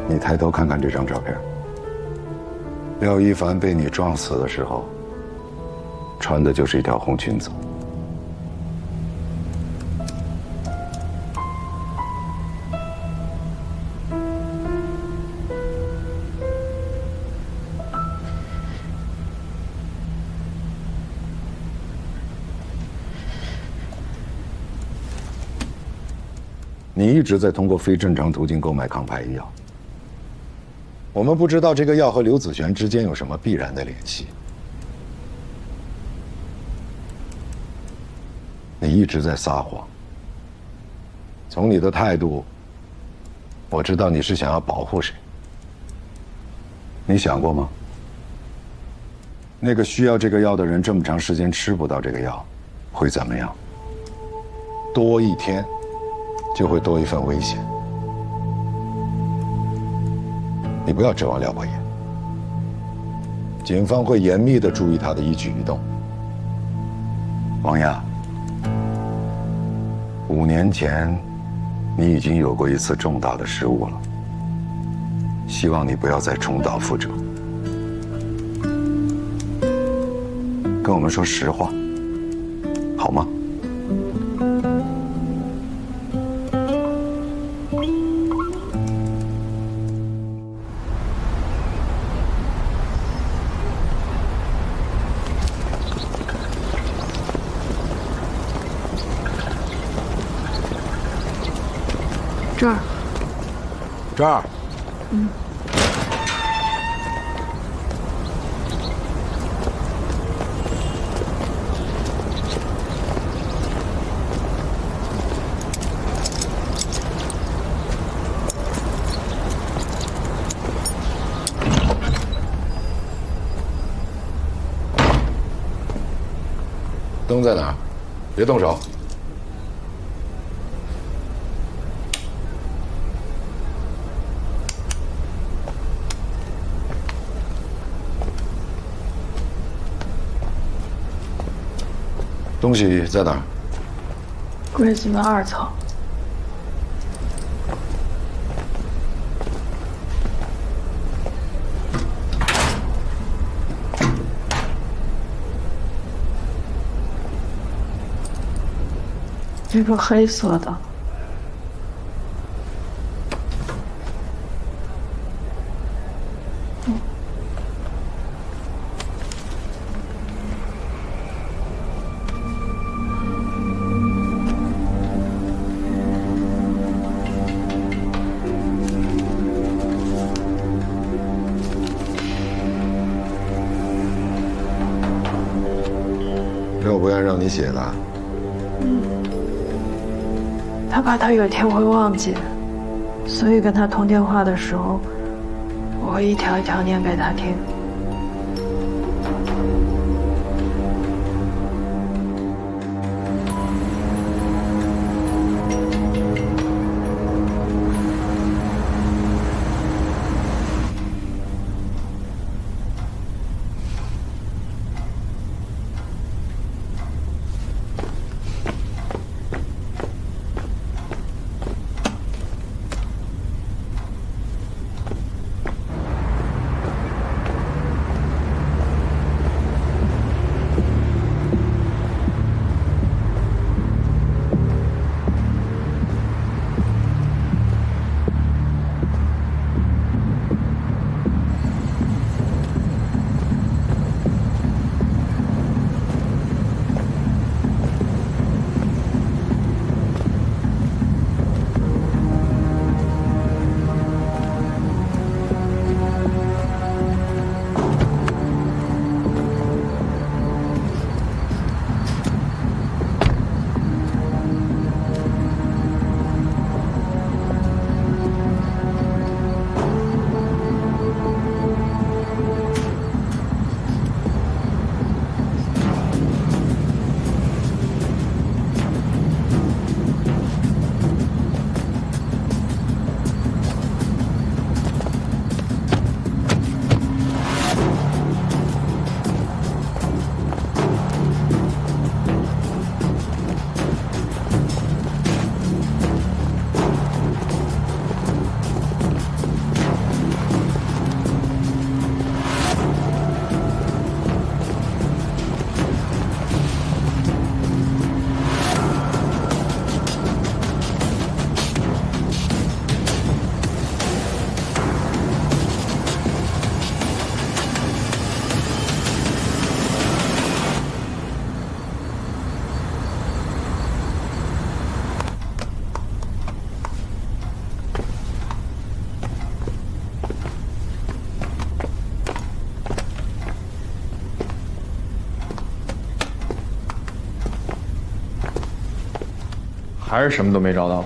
你抬头看看这张照片，廖一凡被你撞死的时候，穿的就是一条红裙子。你一直在通过非正常途径购买抗排异药。我们不知道这个药和刘子璇之间有什么必然的联系。你一直在撒谎。从你的态度，我知道你是想要保护谁。你想过吗？那个需要这个药的人这么长时间吃不到这个药，会怎么样？多一天，就会多一份危险。你不要指望廖博言，警方会严密地注意他的一举一动。王亚，5年前，你已经有过一次重大的失误了，希望你不要再重蹈覆辙。跟我们说实话，好吗？这儿，这儿。嗯。灯在哪儿？别动手。东西在哪儿？柜子的2层。这个黑色的。廖博言让你写的。他怕他有一天会忘记，所以跟他通电话的时候，我会一条一条念给他听。还是什么都没找到。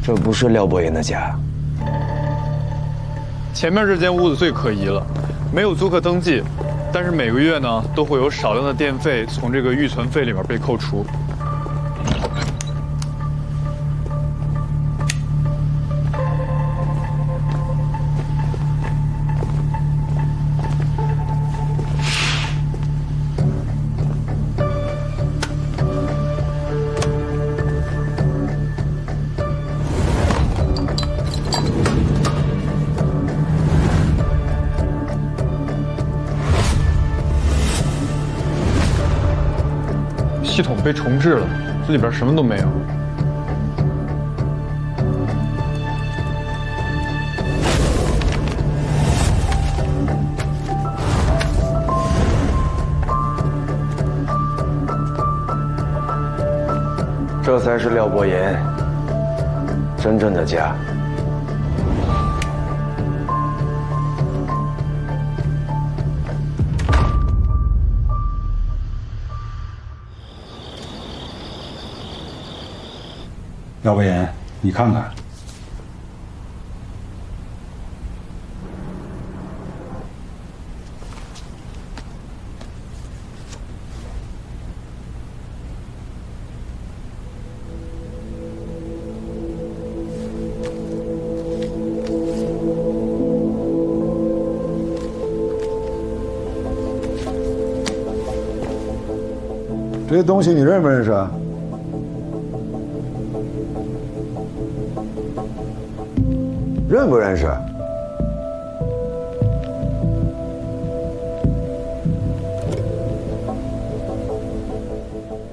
这不是廖伯言的家。前面这间屋子最可疑了，没有租客登记，但是每个月呢都会有少量的电费从这个预存费里面被扣除。系统被重置了，这里边什么都没有。这才是廖伯言真正的家。廖伯言，你看看，这些东西你认不认识啊？认不认识？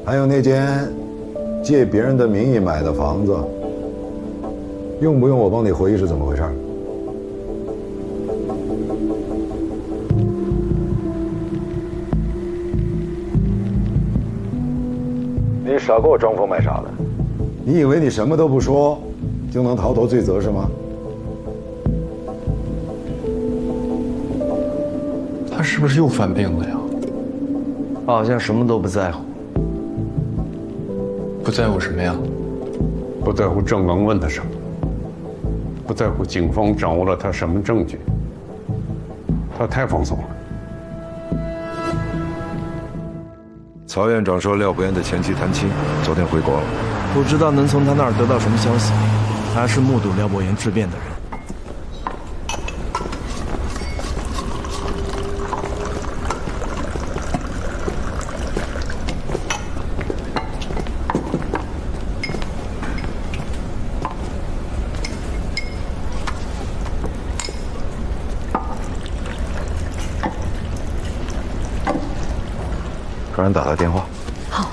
还有那间借别人的名义买的房子，用不用我帮你回忆是怎么回事？你少给我装疯卖傻的！你以为你什么都不说就能逃脱罪责是吗？他是不是又犯病了呀？他好像什么都不在乎。不在乎什么呀？不在乎郑能问他什么，不在乎警方掌握了他什么证据。他太放松了。曹院长说廖伯言的前妻谭青昨天回国了，不知道能从他那儿得到什么消息。他是目睹廖伯言质变的人。让人打他电话。好。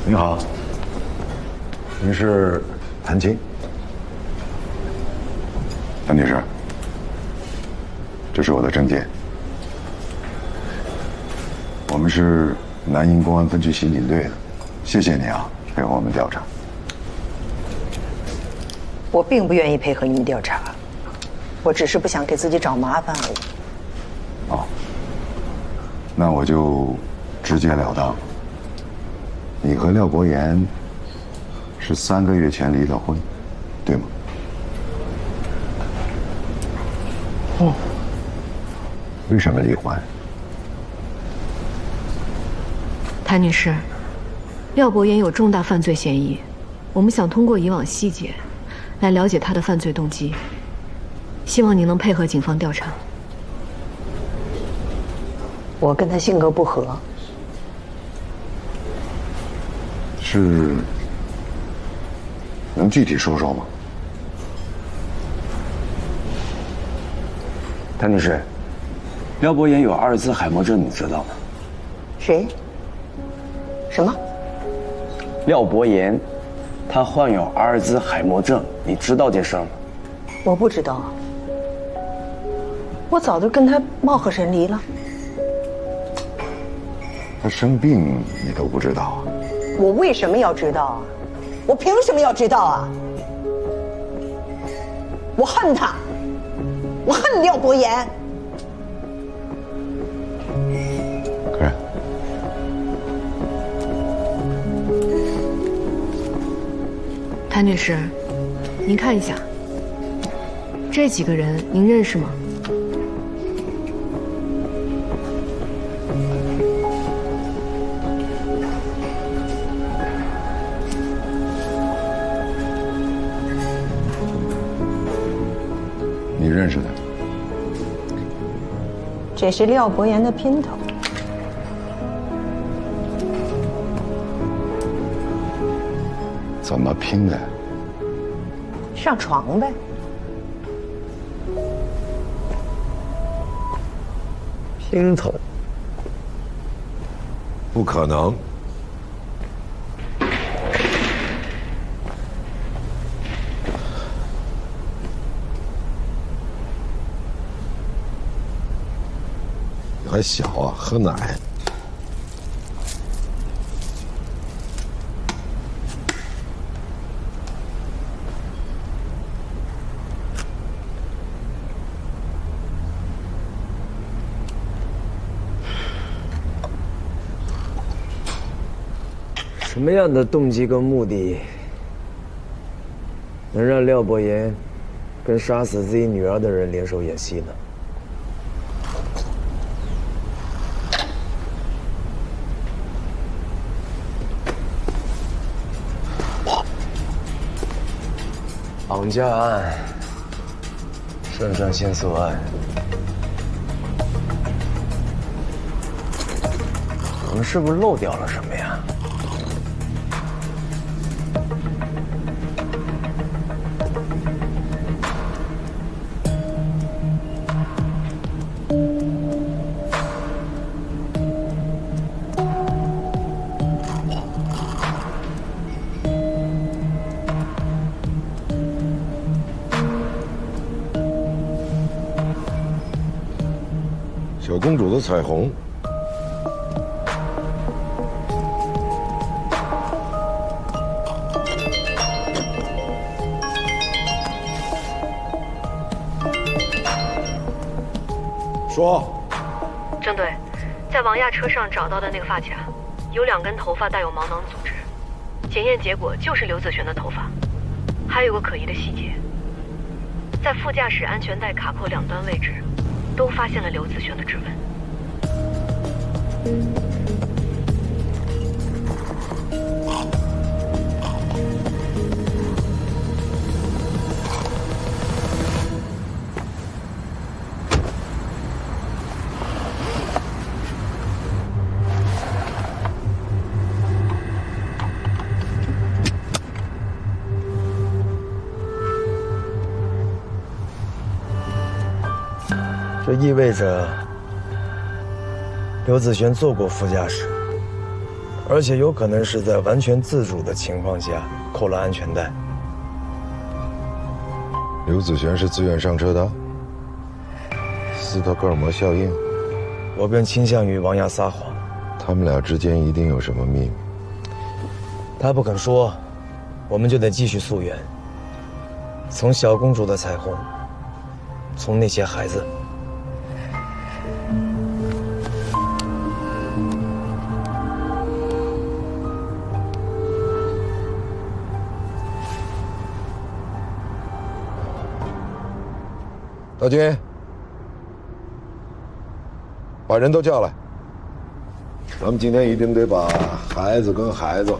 您好，您是谭青？谭女士，这是我的证件。我们是南营公安分局刑警队的，谢谢你啊，配合我们调查。我并不愿意配合你们调查，我只是不想给自己找麻烦而已。哦，那我就直截了当。你和廖伯言是3个月前离的婚，对吗？哦。为什么离婚？谭女士，廖伯言有重大犯罪嫌疑，我们想通过以往细节来了解他的犯罪动机，希望您能配合警方调查。我跟他性格不合。是，能具体说说吗？谭女士，廖伯言有阿尔兹海默症，你知道吗？谁？什么？廖伯言，他患有阿尔兹海默症，你知道这事儿吗？我不知道。我早就跟他貌合神离了。他生病你都不知道啊？我为什么要知道啊？我凭什么要知道啊？我恨他，我恨廖伯言。看，谭女士，您看一下，这几个人您认识吗？你认识的？这是廖伯言的姘头。怎么拼的？上床呗。姘头？不可能。你还小啊，喝奶。什么样的动机跟目的，能让廖伯言跟杀死自己女儿的人联手演戏呢？绑架案、肾上腺素案，我们是不是漏掉了什么呀？小公主的彩虹。说，郑队，在王亚车上找到的那个发卡，有2根头发带有毛囊组织，检验结果就是刘子璇的头发。还有个可疑的细节，在副驾驶安全带卡扣2端位置，都发现了刘子璇的指纹。这意味着刘子璇坐过副驾驶，而且有可能是在完全自主的情况下扣了安全带。刘子璇是自愿上车的，斯德哥尔摩效应。我更倾向于王亚撒谎。他们俩之间一定有什么秘密。他不肯说，我们就得继续溯源，从小公主的彩虹，从那些孩子。大军，把人都叫来。咱们今天一定得把孩子跟孩子，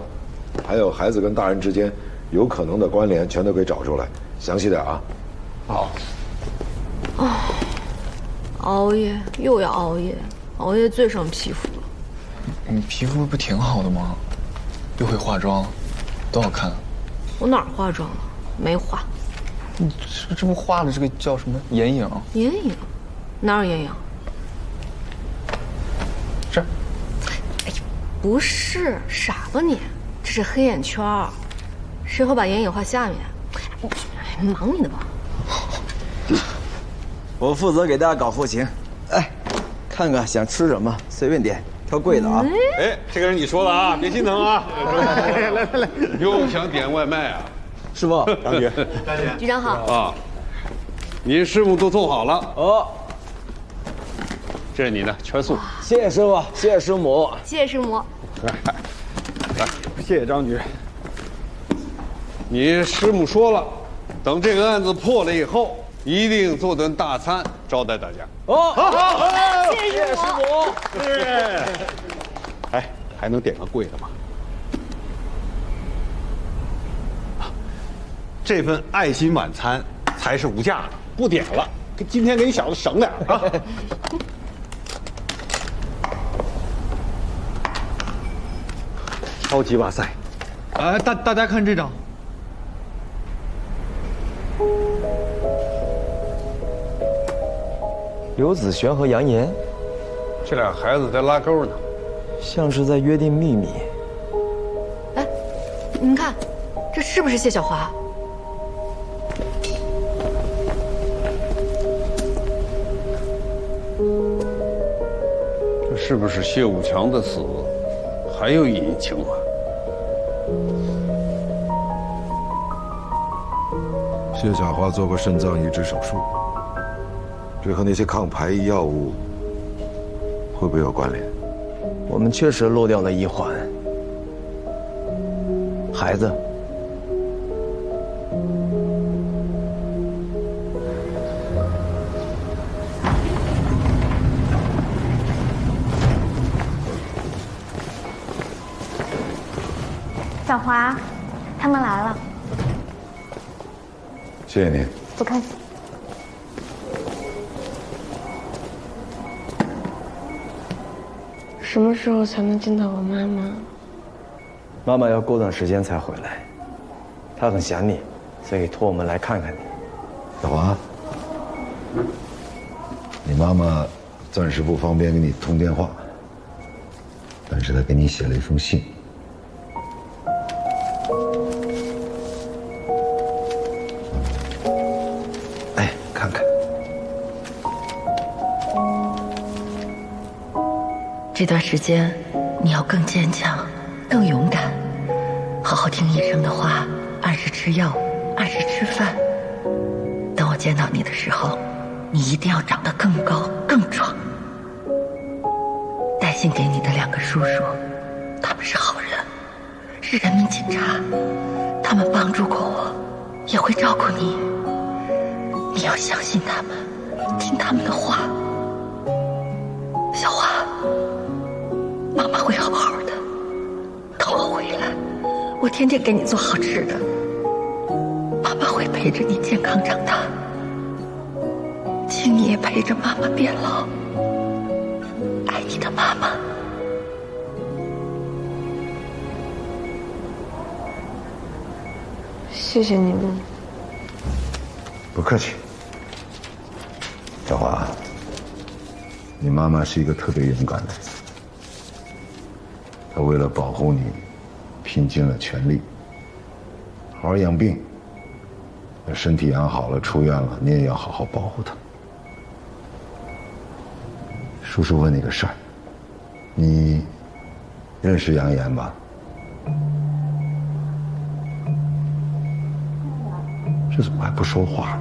还有孩子跟大人之间有可能的关联全都给找出来，详细点啊。好。熬夜又要熬夜，熬夜最伤皮肤了。你皮肤不挺好的吗？又会化妆，多好看。我哪儿化妆了？没化。你这不画的这个叫什么眼影？眼影？哪有眼影？这。哎，不是，傻吧你？这是黑眼圈，谁会把眼影画下面？忙你的吧。我负责给大家搞后勤。哎，看看想吃什么，随便点，挑贵的啊。哎，这个是你说的啊，别心疼啊。来，又想点外卖啊？师傅，张局，局长好啊。您师傅都做好了哦。这是你的全素。谢谢师傅，谢谢师母，谢谢师母。来，谢谢张局。你师母说了，等这个案子破了以后，一定做顿大餐招待大家。哦，好，谢谢师母。是。哎，还能点个贵的吗？这份爱心晚餐才是无价的，不点了。今天给你小子省点啊！超级哇塞！哎，大家看这张。刘子璇和杨岩，这俩孩子在拉钩呢，像是在约定秘密。哎，你们看，这是不是谢小华？这是不是谢武强的死还有隐情啊？谢小华做过肾脏移植手术，这和那些抗排异药物会不会有关联？我们确实漏掉了一环，孩子。小华，他们来了。谢谢您。不客气。什么时候才能见到我妈妈？妈妈要过段时间才回来，她很想你，所以托我们来看看你。小华，你妈妈暂时不方便跟你通电话，但是她给你写了一封信。哎，看看。这段时间，你要更坚强，更勇敢，好好听医生的话，按时吃药，按时吃饭。等我见到你的时候，你一定要长得更高、更壮。带信给你的2个叔叔，他们是好人，是人民警察，他们帮助过我，也会照顾你。你要相信他们，听他们的话。小华，妈妈会好好的。等我回来，我天天给你做好吃的。妈妈会陪着你健康长大，请你也陪着妈妈变老。爱你的妈妈。谢谢你们。不客气。小华，你妈妈是一个特别勇敢的人，她为了保护你，拼尽了全力。好好养病，等身体养好了，出院了，你也要好好保护她。叔叔问你个事儿，你认识杨岩吧？这怎么还不说话？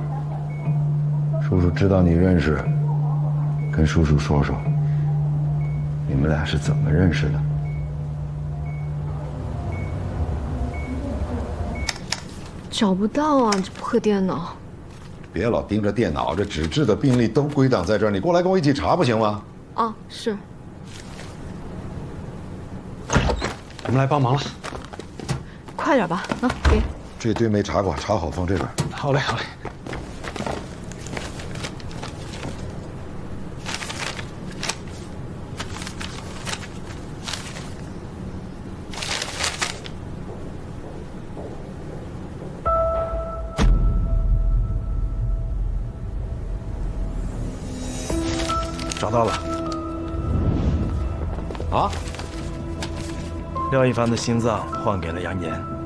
叔叔知道你认识，跟叔叔说说，你们俩是怎么认识的？找不到啊，这破电脑。别老盯着电脑，这纸质的病历都归档在这儿，你过来跟我一起查不行吗？哦，是。我们来帮忙了。快点吧，啊，给。这堆没查过，查好放这边。好嘞，好嘞。找到了。啊？廖一凡的心脏换给了杨岩。